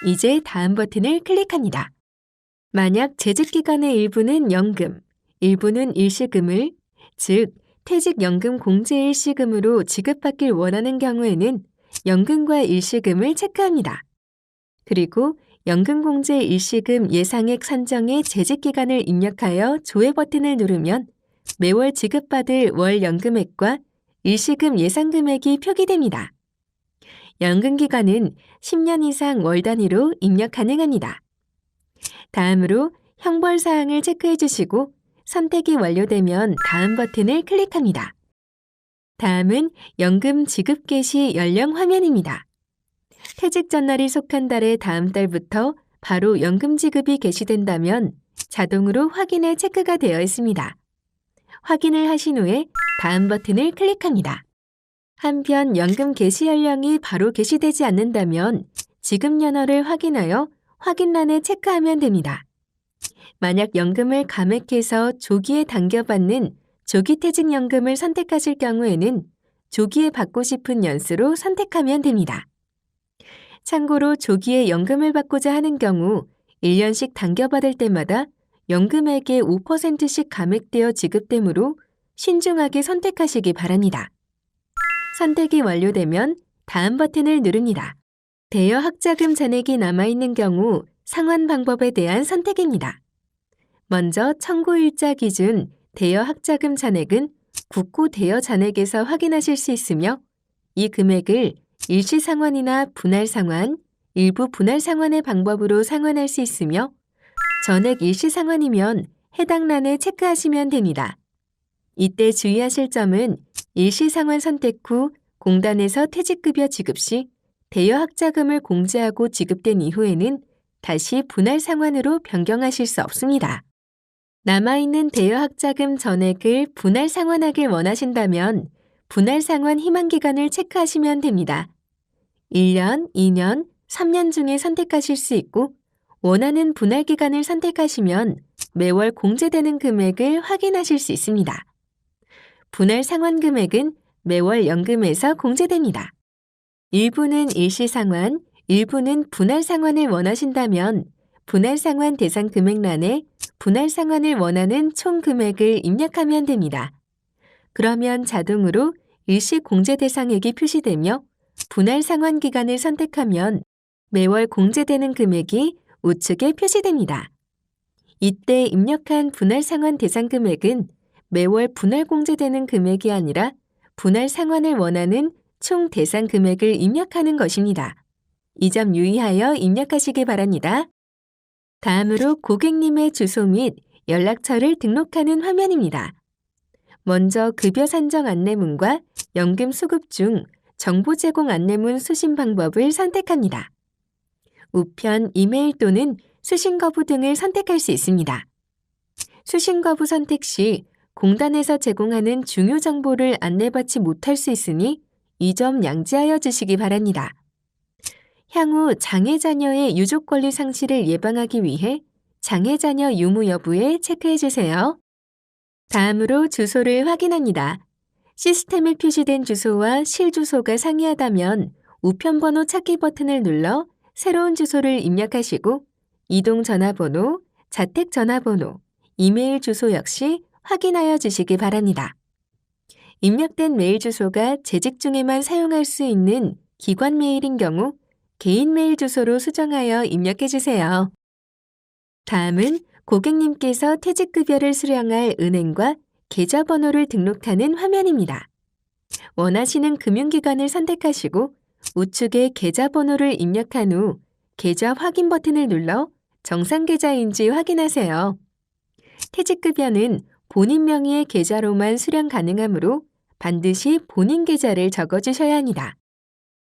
이제 다음 버튼을 클릭합니다. 만약 재직기간의 일부는 연금, 일부는 일시금을, 즉 퇴직연금 공제 일시금으로 지급받길 원하는 경우에는 연금과 일시금을 체크합니다. 그리고 연금공제 일시금 예상액 산정의 재직기간을 입력하여 조회 버튼을 누르면 매월 지급받을 월 연금액과 일시금 예상금액이 표기됩니다. 연금기간은 10년 이상 월 단위로 입력 가능합니다. 다음으로 형벌사항을 체크해 주시고 선택이 완료되면 다음 버튼을 클릭합니다. 다음은 연금 지급 개시 연령 화면입니다. 퇴직 전날이 속한 달의 다음 달부터 바로 연금 지급이 개시된다면 자동으로 확인에 체크가 되어 있습니다. 확인을 하신 후에 다음 버튼을 클릭합니다. 한편 연금 개시 연령이 바로 개시되지 않는다면 지급 연월을 확인하여 확인란에 체크하면 됩니다. 만약 연금을 감액해서 조기에 당겨받는 조기퇴직연금을 선택하실 경우에는 조기에 받고 싶은 연수로 선택하면 됩니다. 참고로 조기에 연금을 받고자 하는 경우 1년씩 당겨받을 때마다 연금액의 5%씩 감액되어 지급되므로 신중하게 선택하시기 바랍니다. 선택이 완료되면 다음 버튼을 누릅니다. 대여 학자금 잔액이 남아있는 경우 상환 방법에 대한 선택입니다. 먼저 청구일자 기준 대여 학자금 잔액은 국고 대여 잔액에서 확인하실 수 있으며 이 금액을 일시상환이나 분할상환, 일부 분할상환의 방법으로 상환할 수 있으며 전액 일시상환이면 해당 란에 체크하시면 됩니다. 이때 주의하실 점은 일시상환 선택 후 공단에서 퇴직급여 지급 시 대여 학자금을 공제하고 지급된 이후에는 다시 분할상환으로 변경하실 수 없습니다. 남아있는 대여 학자금 전액을 분할상환하길 원하신다면 분할상환 희망기간을 체크하시면 됩니다. 1년, 2년, 3년 중에 선택하실 수 있고 원하는 분할기간을 선택하시면 매월 공제되는 금액을 확인하실 수 있습니다. 분할상환 금액은 매월 연금에서 공제됩니다. 일부는 일시상환, 일부는 분할상환을 원하신다면 분할상환 대상 금액란에 분할상환을 원하는 총 금액을 입력하면 됩니다. 그러면 자동으로 일시 공제 대상액이 표시되며 분할상환 기간을 선택하면 매월 공제되는 금액이 우측에 표시됩니다. 이때 입력한 분할상환 대상 금액은 매월 분할 공제되는 금액이 아니라 분할상환을 원하는 총 대상 금액을 입력하는 것입니다. 이 점 유의하여 입력하시기 바랍니다. 다음으로 고객님의 주소 및 연락처를 등록하는 화면입니다. 먼저 급여 산정 안내문과 연금 수급 중 정보 제공 안내문 수신 방법을 선택합니다. 우편, 이메일 또는 수신 거부 등을 선택할 수 있습니다. 수신 거부 선택 시 공단에서 제공하는 중요 정보를 안내받지 못할 수 있으니 이 점 양지하여 주시기 바랍니다. 향후 장애 자녀의 유족 권리 상실을 예방하기 위해 장애 자녀 유무 여부에 체크해 주세요. 다음으로 주소를 확인합니다. 시스템에 표시된 주소와 실주소가 상이하다면 우편 번호 찾기 버튼을 눌러 새로운 주소를 입력하시고 이동 전화번호, 자택 전화번호, 이메일 주소 역시 확인하여 주시기 바랍니다. 입력된 메일 주소가 재직 중에만 사용할 수 있는 기관 메일인 경우 개인 메일 주소로 수정하여 입력해 주세요. 다음은 고객님께서 퇴직급여를 수령할 은행과 계좌번호를 등록하는 화면입니다. 원하시는 금융기관을 선택하시고 우측에 계좌번호를 입력한 후 계좌 확인 버튼을 눌러 정상 계좌인지 확인하세요. 퇴직급여는 본인 명의의 계좌로만 수령 가능하므로 반드시 본인 계좌를 적어주셔야 합니다.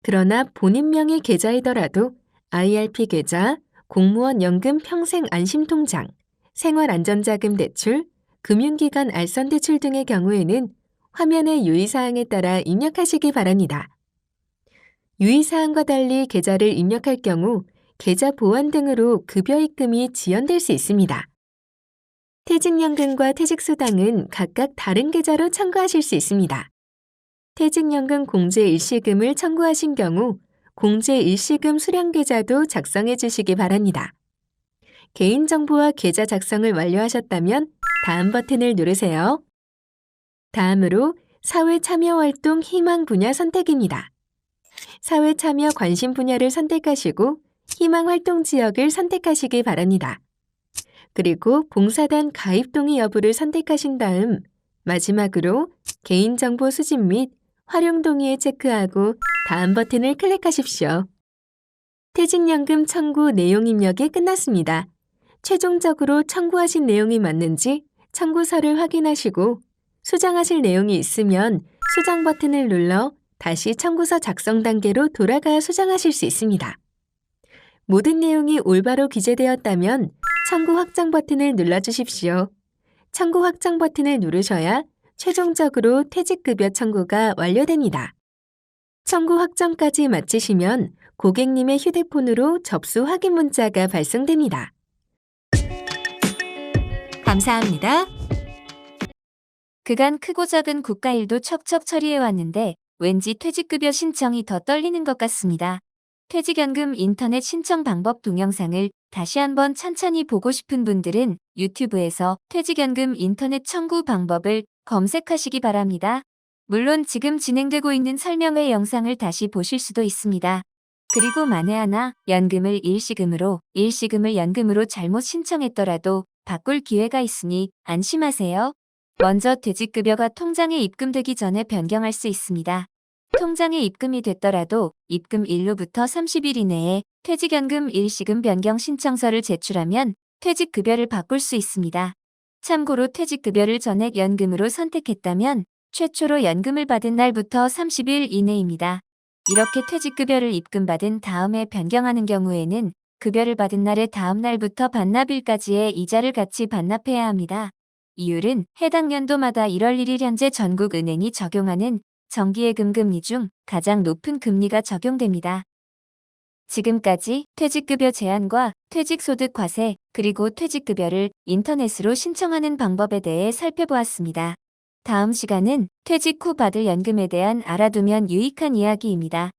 그러나 본인 명의 계좌이더라도 IRP 계좌, 공무원 연금 평생 안심통장, 생활안전자금 대출, 금융기관 알선 대출 등의 경우에는 화면의 유의사항에 따라 입력하시기 바랍니다. 유의사항과 달리 계좌를 입력할 경우 계좌 보완 등으로 급여 입금이 지연될 수 있습니다. 퇴직연금과 퇴직수당은 각각 다른 계좌로 청구하실 수 있습니다. 퇴직연금 공제 일시금을 청구하신 경우 공제 일시금 수령 계좌도 작성해 주시기 바랍니다. 개인정보와 계좌 작성을 완료하셨다면 다음 버튼을 누르세요. 다음으로 사회참여활동 희망 분야 선택입니다. 사회참여 관심 분야를 선택하시고 희망 활동 지역을 선택하시기 바랍니다. 그리고 봉사단 가입 동의 여부를 선택하신 다음 마지막으로 개인정보 수집 및 활용 동의에 체크하고 다음 버튼을 클릭하십시오. 퇴직연금 청구 내용 입력이 끝났습니다. 최종적으로 청구하신 내용이 맞는지 청구서를 확인하시고 수정하실 내용이 있으면 수정 버튼을 눌러 다시 청구서 작성 단계로 돌아가 수정하실 수 있습니다. 모든 내용이 올바로 기재되었다면 청구 확정 버튼을 눌러주십시오. 청구 확정 버튼을 누르셔야 최종적으로 퇴직급여 청구가 완료됩니다. 청구 확정까지 마치시면 고객님의 휴대폰으로 접수 확인 문자가 발송됩니다. 감사합니다. 그간 크고 작은 국가 일도 척척 처리해왔는데 왠지 퇴직급여 신청이 더 떨리는 것 같습니다. 퇴직연금 인터넷 신청 방법 동영상을 다시 한번 찬찬히 보고 싶은 분들은 유튜브에서 퇴직연금 인터넷 청구 방법을 검색하시기 바랍니다. 물론 지금 진행되고 있는 설명회 영상을 다시 보실 수도 있습니다. 그리고 만에 하나 연금을 일시금을 연금으로 잘못 신청했더라도 바꿀 기회가 있으니 안심하세요. 먼저 퇴직급여가 통장에 입금되기 전에 변경할 수 있습니다. 통장에 입금이 됐더라도 입금 일로부터 30일 이내에 퇴직연금 일시금 변경 신청서를 제출하면 퇴직급여를 바꿀 수 있습니다. 참고로 퇴직급여를 전액 연금으로 선택했다면 최초로 연금을 받은 날부터 30일 이내입니다. 이렇게 퇴직급여를 입금받은 다음에 변경하는 경우에는 급여를 받은 날의 다음 날부터 반납일까지의 이자를 같이 반납해야 합니다. 이율은 해당 연도마다 1월 1일 현재 전국 은행이 적용하는 정기예금 금리 중 가장 높은 금리가 적용됩니다. 지금까지 퇴직급여 제한과 퇴직소득 과세 그리고 퇴직급여를 인터넷으로 신청하는 방법에 대해 살펴보았습니다. 다음 시간은 퇴직 후 받을 연금에 대한 알아두면 유익한 이야기입니다.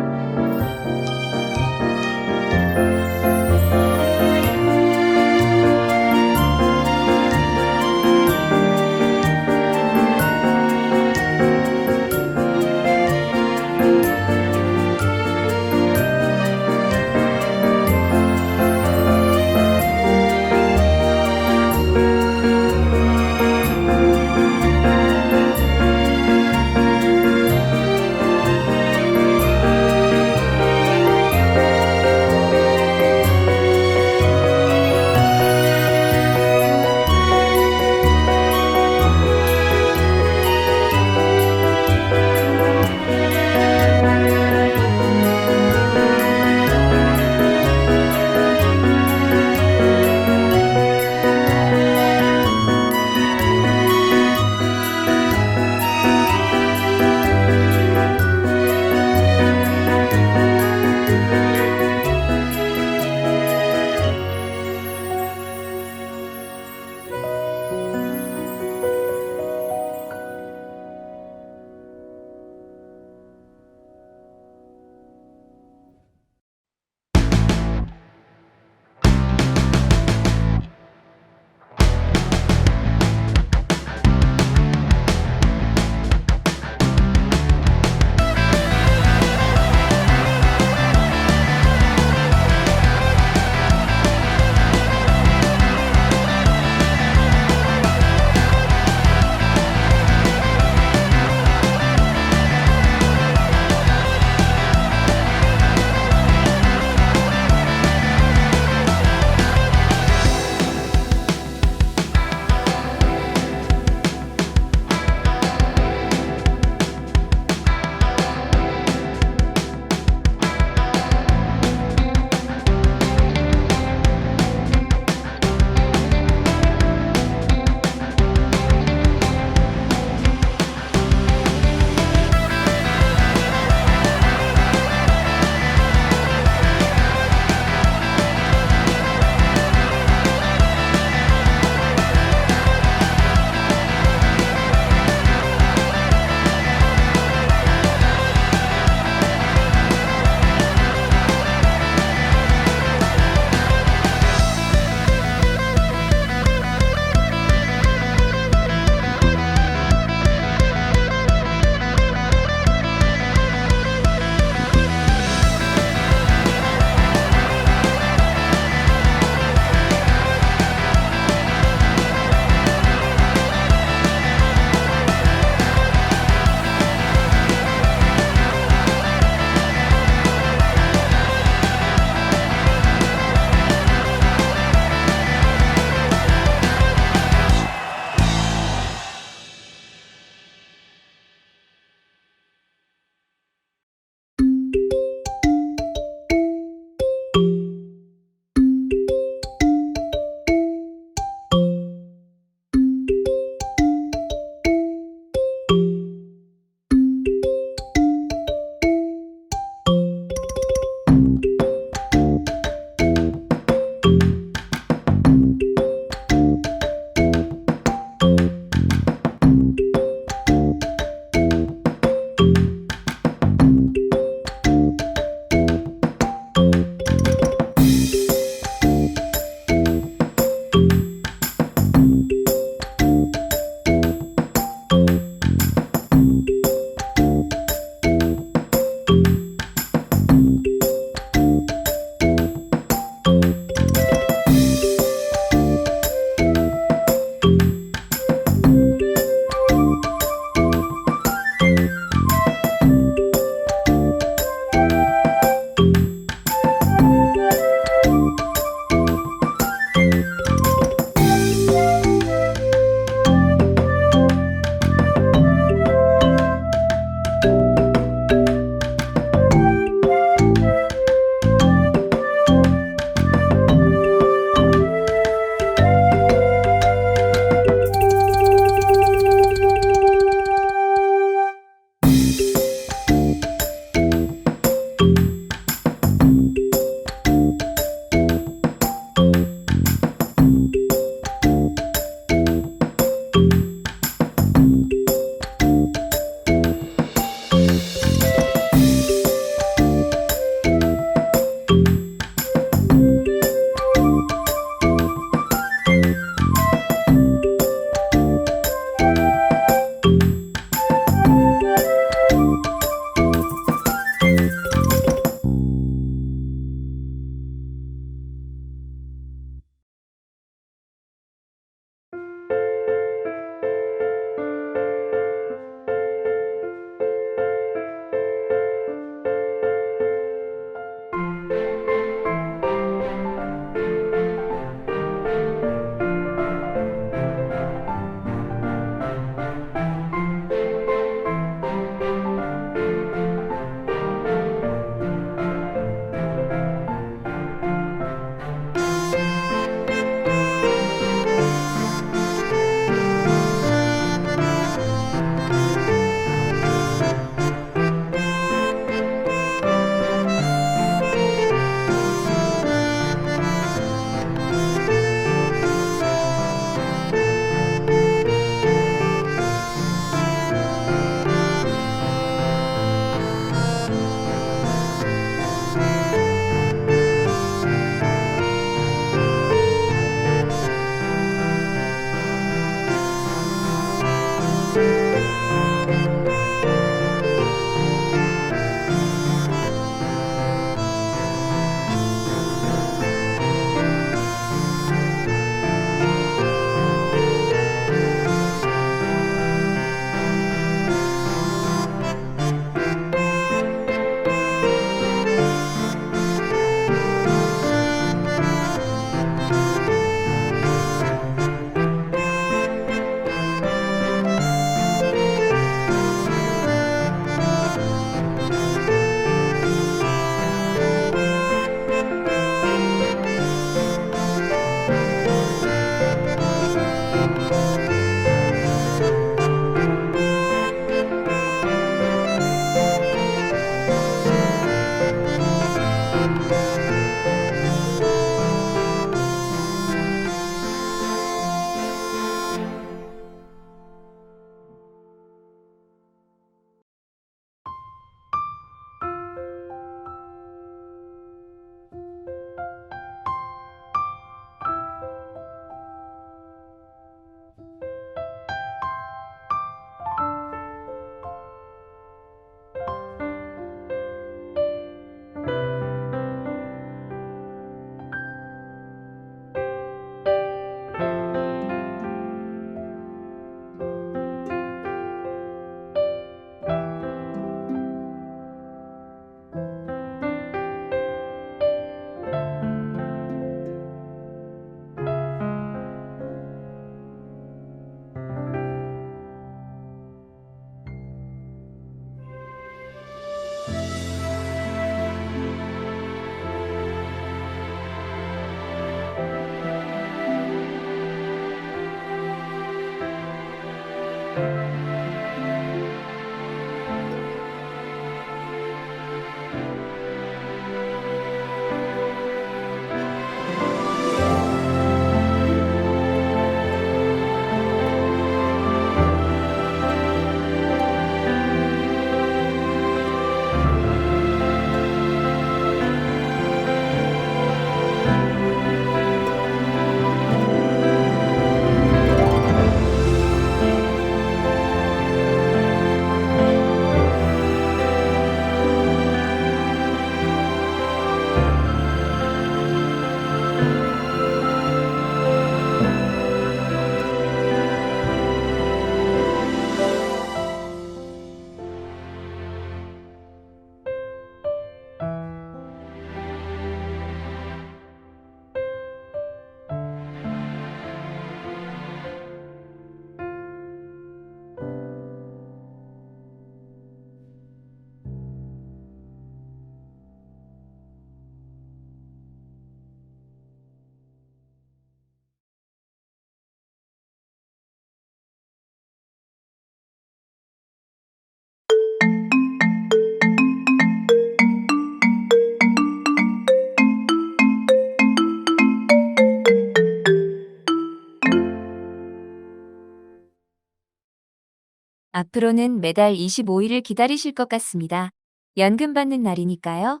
앞으로는 매달 25일을 기다리실 것 같습니다. 연금 받는 날이니까요.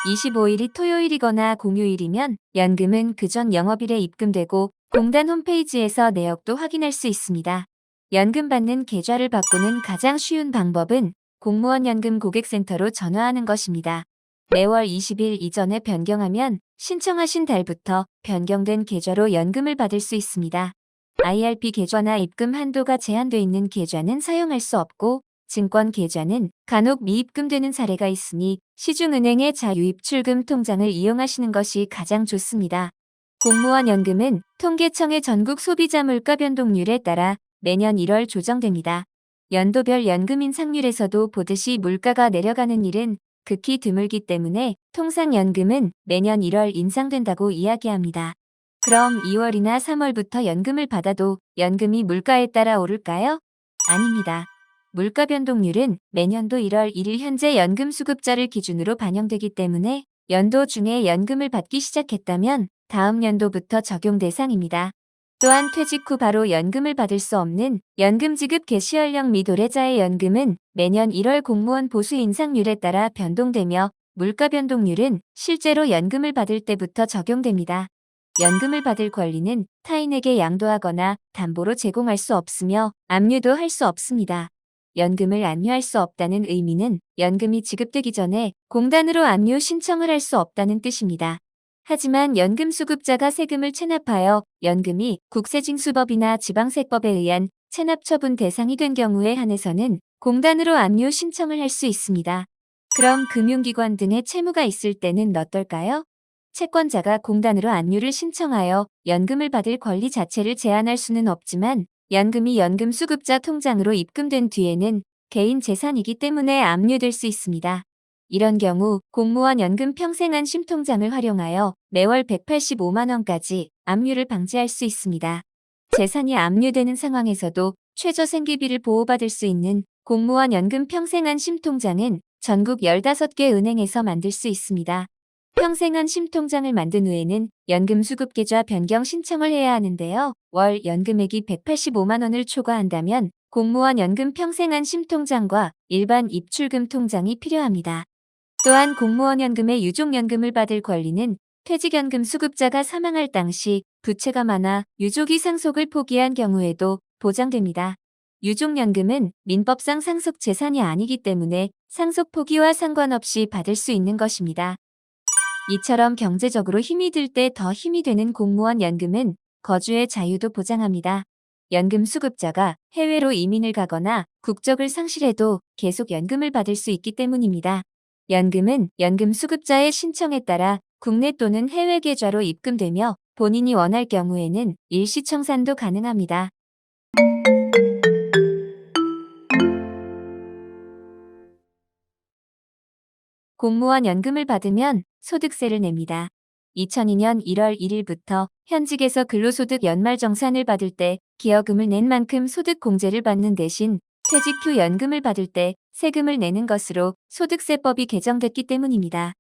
25일이 토요일이거나 공휴일이면 연금은 그전 영업일에 입금되고 공단 홈페이지에서 내역도 확인할 수 있습니다. 연금 받는 계좌를 바꾸는 가장 쉬운 방법은 공무원 연금 고객센터로 전화하는 것입니다. 매월 20일 이전에 변경하면 신청하신 달부터 변경된 계좌로 연금을 받을 수 있습니다. IRP 계좌나 입금 한도가 제한돼 있는 계좌는 사용할 수 없고 증권 계좌는 간혹 미입금되는 사례가 있으니 시중은행의 자유입출금 통장을 이용하시는 것이 가장 좋습니다. 공무원 연금은 통계청의 전국 소비자 물가 변동률에 따라 매년 1월 조정됩니다. 연도별 연금 인상률에서도 보듯이 물가가 내려가는 일은 극히 드물기 때문에 통상 연금은 매년 1월 인상된다고 이야기합니다. 그럼 2월이나 3월부터 연금을 받아도 연금이 물가에 따라 오를까요? 아닙니다. 물가 변동률은 매년도 1월 1일 현재 연금 수급자를 기준으로 반영되기 때문에 연도 중에 연금을 받기 시작했다면 다음 연도부터 적용 대상입니다. 또한 퇴직 후 바로 연금을 받을 수 없는 연금 지급 개시 연령 및 도래자의 연금은 매년 1월 공무원 보수 인상률에 따라 변동되며 물가 변동률은 실제로 연금을 받을 때부터 적용됩니다. 연금을 받을 권리는 타인에게 양도하거나 담보로 제공할 수 없으며 압류도 할 수 없습니다. 연금을 압류할 수 없다는 의미는 연금이 지급되기 전에 공단으로 압류 신청을 할 수 없다는 뜻입니다. 하지만 연금 수급자가 세금을 체납하여 연금이 국세징수법이나 지방세법에 의한 체납 처분 대상이 된 경우에 한해서는 공단으로 압류 신청을 할 수 있습니다. 그럼 금융기관 등의 채무가 있을 때는 어떨까요? 채권자가 공단으로 압류를 신청하여 연금을 받을 권리 자체를 제한할 수는 없지만 연금이 연금 수급자 통장으로 입금된 뒤에는 개인 재산이기 때문에 압류될 수 있습니다. 이런 경우 공무원 연금 평생안심 통장을 활용하여 매월 185만 원까지 압류를 방지할 수 있습니다. 재산이 압류되는 상황에서도 최저 생계비를 보호받을 수 있는 공무원 연금 평생안심 통장은 전국 15개 은행에서 만들 수 있습니다. 평생안심 통장을 만든 후에는 연금 수급계좌 변경 신청을 해야 하는데요. 월 연금액이 185만 원을 초과한다면 공무원 연금 평생안심 통장과 일반 입출금 통장이 필요합니다. 또한 공무원 연금의 유족연금을 받을 권리는 퇴직연금 수급자가 사망할 당시 부채가 많아 유족이 상속을 포기한 경우에도 보장됩니다. 유족연금은 민법상 상속 재산이 아니기 때문에 상속 포기와 상관없이 받을 수 있는 것입니다. 이처럼 경제적으로 힘이 들 때 더 힘이 되는 공무원 연금은 거주의 자유도 보장합니다. 연금 수급자가 해외로 이민을 가거나 국적을 상실해도 계속 연금을 받을 수 있기 때문입니다. 연금은 연금 수급자의 신청에 따라 국내 또는 해외 계좌로 입금되며 본인이 원할 경우에는 일시 청산도 가능합니다. 공무원 연금을 받으면 소득세를 냅니다. 2002년 1월 1일부터 현직에서 근로소득 연말정산을 받을 때 기여금을 낸 만큼 소득공제를 받는 대신 퇴직 후 연금을 받을 때 세금을 내는 것으로 소득세법이 개정됐기 때문입니다.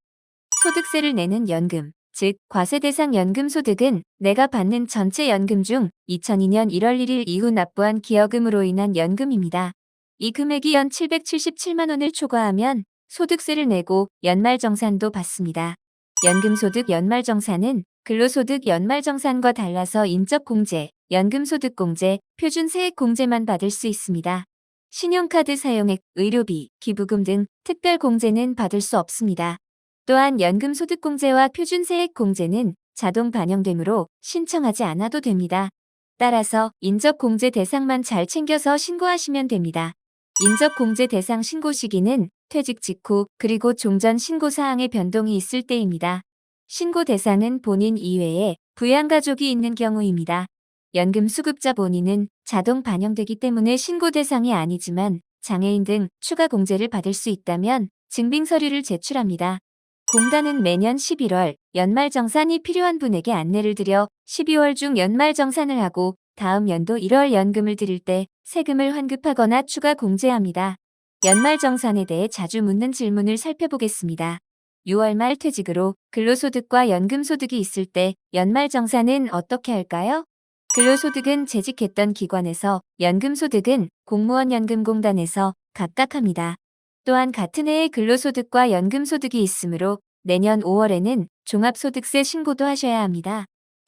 소득세를 내는 연금, 즉 과세 대상 연금 소득은 내가 받는 전체 연금 중 2002년 1월 1일 이후 납부한 기여금으로 인한 연금입니다. 이 금액이 연 777만 원을 초과하면 소득세를 내고 연말정산도 받습니다. 연금소득 연말정산은 근로소득 연말정산과 달라서 인적공제, 연금소득공제, 표준세액공제만 받을 수 있습니다. 신용카드 사용액, 의료비, 기부금 등 특별공제는 받을 수 없습니다. 또한 연금소득공제와 표준세액공제는 자동 반영되므로 신청하지 않아도 됩니다. 따라서 인적공제 대상만 잘 챙겨서 신고하시면 됩니다. 인적공제 대상 신고 시기는 퇴직 직후 그리고 종전 신고 사항의 변동이 있을 때입니다. 신고 대상은 본인 이외에 부양가족이 있는 경우입니다. 연금 수급자 본인은 자동 반영되기 때문에 신고 대상이 아니지만 장애인 등 추가 공제를 받을 수 있다면 증빙 서류를 제출합니다. 공단은 매년 11월 연말정산이 필요한 분에게 안내를 드려 12월 중 연말정산을 하고 다음 연도 1월 연금을 드릴 때 세금을 환급하거나 추가 공제합니다. 연말정산에 대해 자주 묻는 질문을 살펴보겠습니다. 6월 말 퇴직으로 근로소득과 연금소득이 있을 때 연말정산은 어떻게 할까요? 근로소득은 재직했던 기관에서, 연금소득은 공무원 연금공단에서 각각 합니다. 또한 같은 해에 근로소득과 연금소득이 있으므로 내년 5월에는 종합소득세 신고도 하셔야 합니다.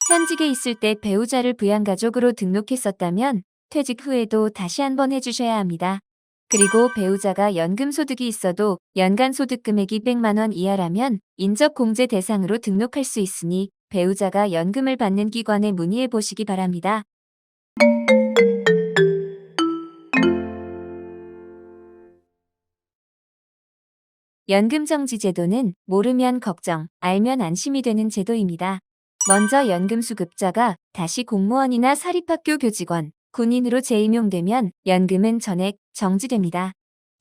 현직에 있을 때 배우자를 부양가족으로 등록했었다면 퇴직 후에도 다시 한번 해주셔야 합니다. 그리고 배우자가 연금소득이 있어도 연간 소득 금액이 100만 원 이하라면 인적공제 대상으로 등록할 수 있으니 배우자가 연금을 받는 기관에 문의해 보시기 바랍니다. 연금정지제도는 모르면 걱정, 알면 안심이 되는 제도입니다. 먼저 연금수급자가 다시 공무원이나 사립학교 교직원, 군인으로 재임용되면 연금은 전액 정지됩니다.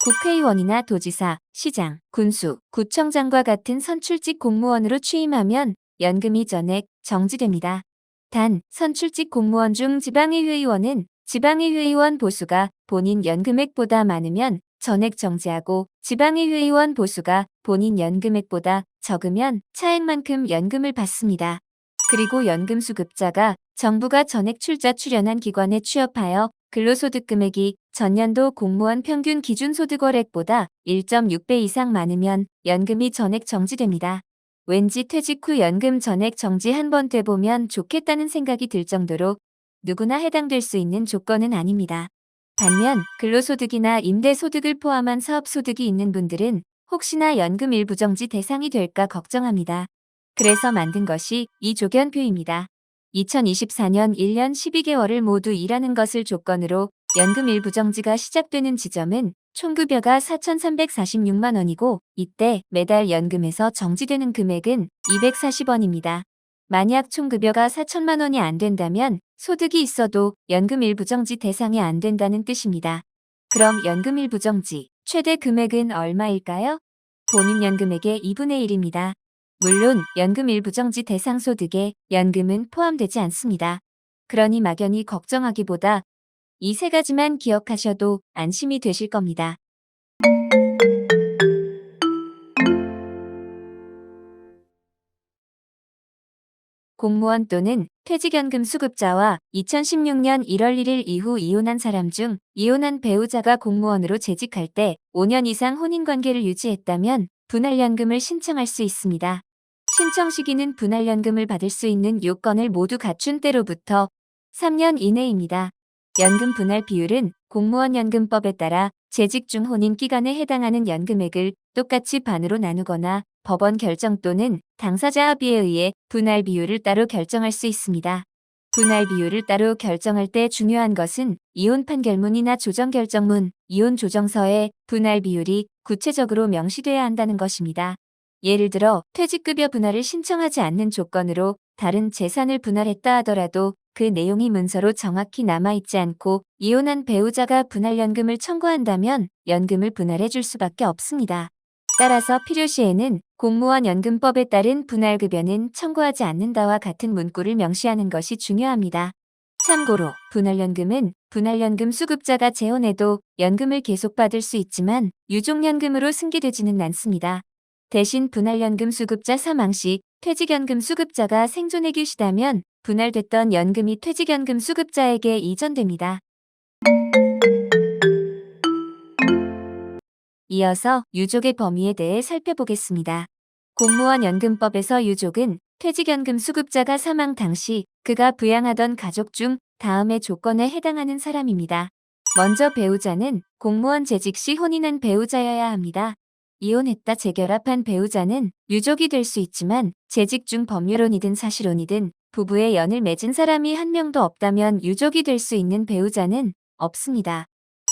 국회의원이나 도지사, 시장, 군수, 구청장과 같은 선출직 공무원으로 취임하면 연금이 전액 정지됩니다. 단, 선출직 공무원 중 지방의회의원은 지방의회의원 보수가 본인 연금액보다 많으면 전액 정지하고 지방의회의원 보수가 본인 연금액보다 적으면 차액만큼 연금을 받습니다. 그리고 연금수급자가 정부가 전액 출자출연한 기관에 취업하여 근로소득 금액이 전년도 공무원 평균 기준소득월액보다 1.6배 이상 많으면 연금이 전액 정지됩니다. 왠지 퇴직 후 연금 전액 정지 한번 돼보면 좋겠다는 생각이 들 정도로 누구나 해당될 수 있는 조건은 아닙니다. 반면 근로소득이나 임대소득을 포함한 사업소득이 있는 분들은 혹시나 연금 일부 정지 대상이 될까 걱정합니다. 그래서 만든 것이 이 조견표입니다. 2024년 1년 12개월을 모두 일하는 것을 조건으로 연금 일부 정지가 시작되는 지점은 총급여가 4,346만 원이고 이때 매달 연금에서 정지되는 금액은 240원입니다. 만약 총급여가 4천만 원이 안 된다면 소득이 있어도 연금 일부 정지 대상이 안 된다는 뜻입니다. 그럼 연금 일부 정지 최대 금액은 얼마일까요? 본인 연금액의 2분의 1입니다. 물론 연금 일부 정지 대상 소득에 연금은 포함되지 않습니다. 그러니 막연히 걱정하기보다 이 세 가지만 기억하셔도 안심이 되실 겁니다. 공무원 또는 퇴직연금 수급자와 2016년 1월 1일 이후 이혼한 사람 중 이혼한 배우자가 공무원으로 재직할 때 5년 이상 혼인관계를 유지했다면 분할연금을 신청할 수 있습니다. 신청 시기는 분할연금을 받을 수 있는 요건을 모두 갖춘 때로부터 3년 이내입니다. 연금 분할 비율은 공무원연금법에 따라 재직 중 혼인 기간에 해당하는 연금액을 똑같이 반으로 나누거나 법원 결정 또는 당사자 합의에 의해 분할 비율을 따로 결정할 수 있습니다. 분할 비율을 따로 결정할 때 중요한 것은 이혼 판결문이나 조정결정문, 이혼 조정서에 분할 비율이 구체적으로 명시돼야 한다는 것입니다. 예를 들어 퇴직급여 분할을 신청하지 않는 조건으로 다른 재산을 분할했다 하더라도 그 내용이 문서로 정확히 남아있지 않고 이혼한 배우자가 분할연금을 청구한다면 연금을 분할해 줄 수밖에 없습니다. 따라서 필요시에는 공무원 연금법에 따른 분할급여는 청구하지 않는다와 같은 문구를 명시하는 것이 중요합니다. 참고로 분할연금은 분할연금 수급자가 재혼해도 연금을 계속 받을 수 있지만 유족연금으로 승계되지는 않습니다. 대신 분할연금 수급자 사망 시 퇴직연금 수급자가 생존에 계시다면 분할됐던 연금이 퇴직연금 수급자에게 이전됩니다. 이어서 유족의 범위에 대해 살펴보겠습니다. 공무원 연금법에서 유족은 퇴직연금 수급자가 사망 당시 그가 부양하던 가족 중 다음의 조건에 해당하는 사람입니다. 먼저 배우자는 공무원 재직 시 혼인한 배우자여야 합니다. 이혼했다 재결합한 배우자는 유족이 될 수 있지만 재직 중 법률혼이든 사실혼이든 부부의 연을 맺은 사람이 한 명도 없다면 유족이 될 수 있는 배우자는 없습니다.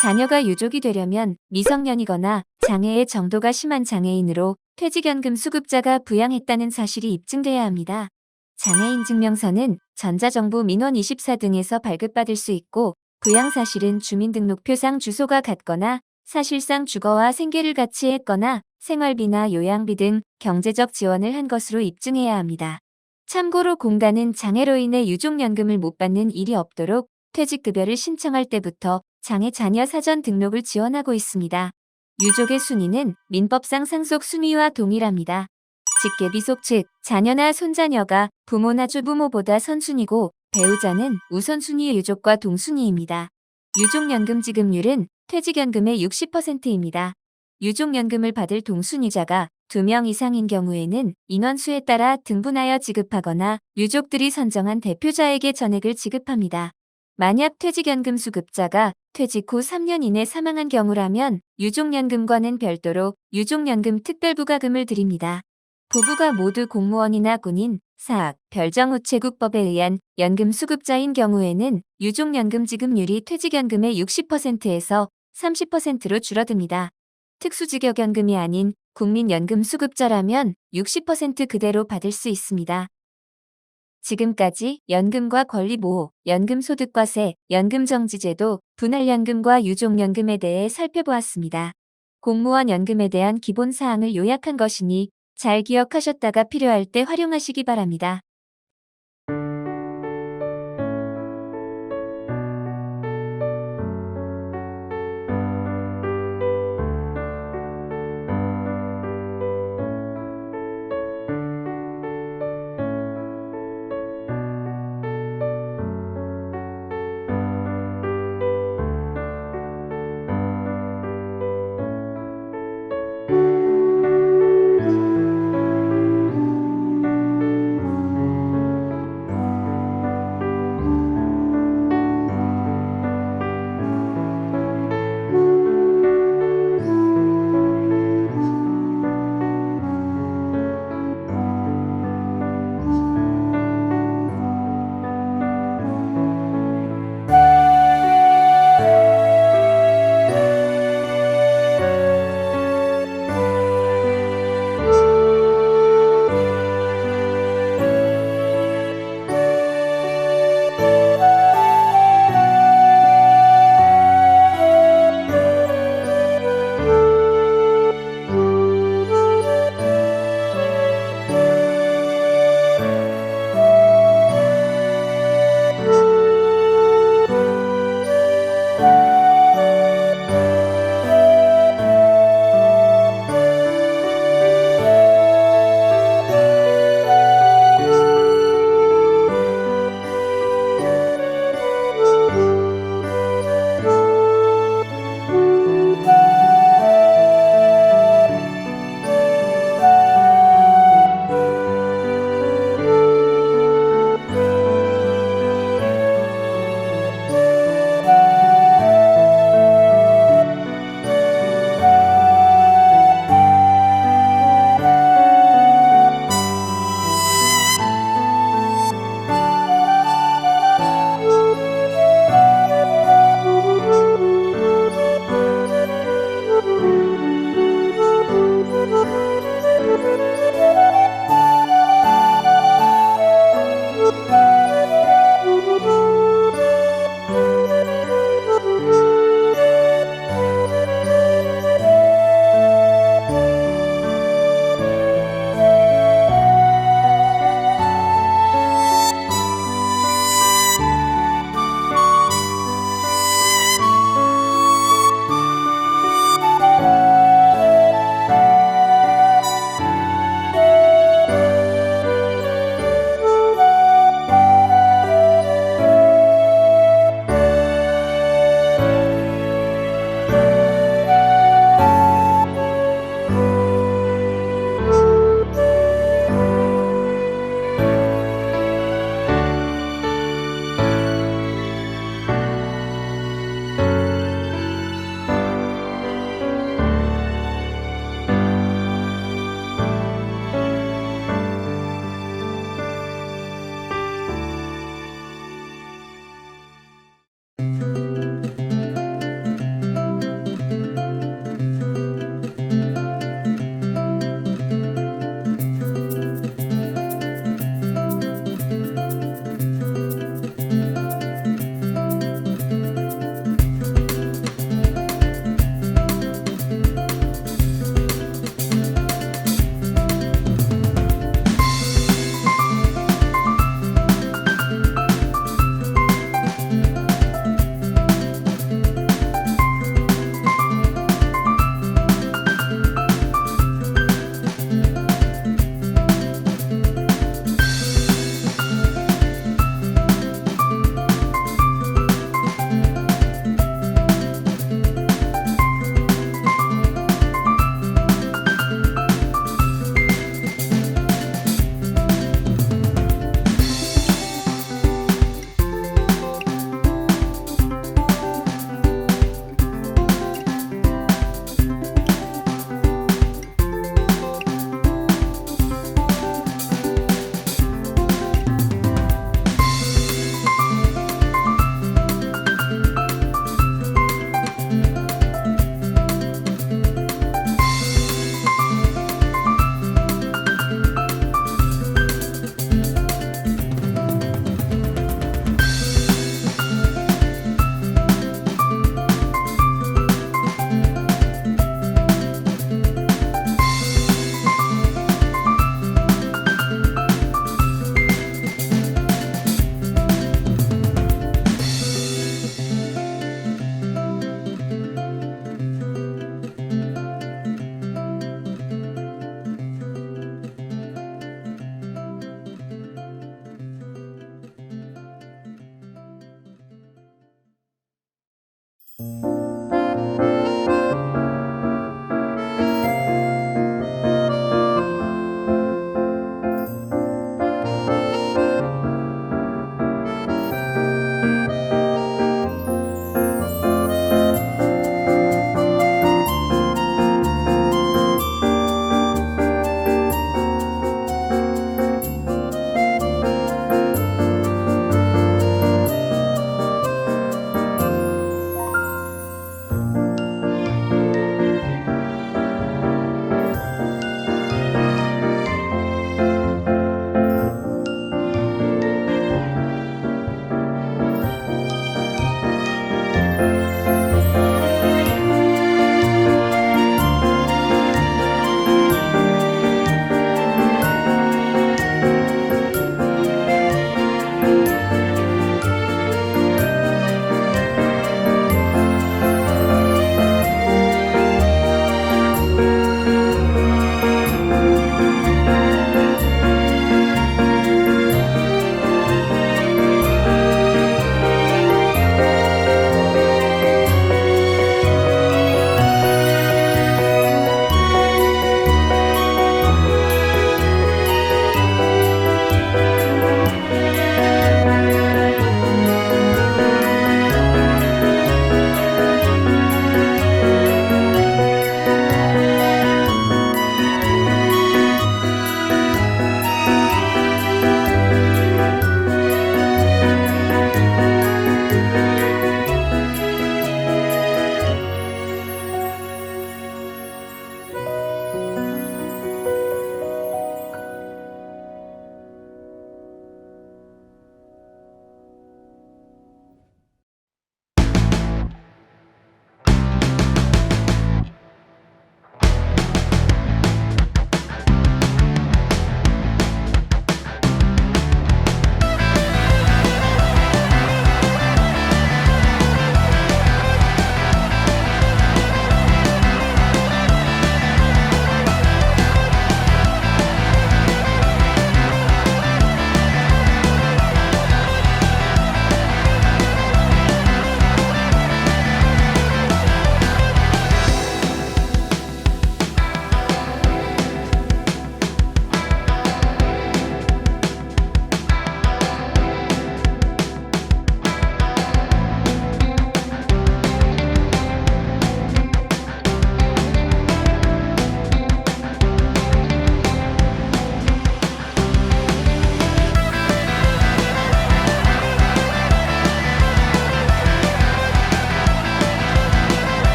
자녀가 유족이 되려면 미성년이거나 장애의 정도가 심한 장애인으로 퇴직연금 수급자가 부양했다는 사실이 입증돼야 합니다. 장애인 증명서는 전자정부 민원 24 등에서 발급받을 수 있고 부양 사실은 주민등록표상 주소가 같거나 사실상 주거와 생계를 같이 했거나 생활비나 요양비 등 경제적 지원을 한 것으로 입증해야 합니다. 참고로 공단은 장애로 인해 유족연금을 못 받는 일이 없도록 퇴직급여를 신청할 때부터 장애 자녀 사전 등록을 지원하고 있습니다. 유족의 순위는 민법상 상속 순위와 동일합니다. 직계비속 즉 자녀나 손자녀가 부모나 조부모보다 선순위고 배우자는 우선순위의 유족과 동순위입니다. 유족연금 지급률은 퇴직연금의 60%입니다. 유족연금을 받을 동순위자가 2명 이상인 경우에는 인원수에 따라 등분하여 지급하거나 유족들이 선정한 대표자에게 전액을 지급합니다. 만약 퇴직연금 수급자가 퇴직 후 3년 이내 사망한 경우라면 유족연금과는 별도로 유족연금 특별부과금을 드립니다. 부부가 모두 공무원이나 군인, 사학, 별정우체국법에 의한 연금 수급자인 경우에는 유족연금 지급률이 퇴직연금의 60%에서 30%로 줄어듭니다. 특수직역연금이 아닌 국민연금 수급자라면 60% 그대로 받을 수 있습니다. 지금까지 연금과 권리보호, 연금소득과세, 연금정지제도, 분할연금과 유족연금에 대해 살펴보았습니다. 공무원 연금에 대한 기본사항을 요약한 것이니 잘 기억하셨다가 필요할 때 활용하시기 바랍니다.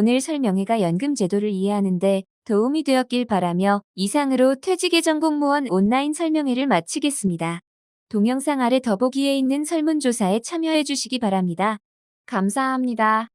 오늘 설명회가 연금 제도를 이해하는데 도움이 되었길 바라며 이상으로 퇴직예정공무원 온라인 설명회를 마치겠습니다. 동영상 아래 더보기에 있는 설문조사에 참여해 주시기 바랍니다. 감사합니다.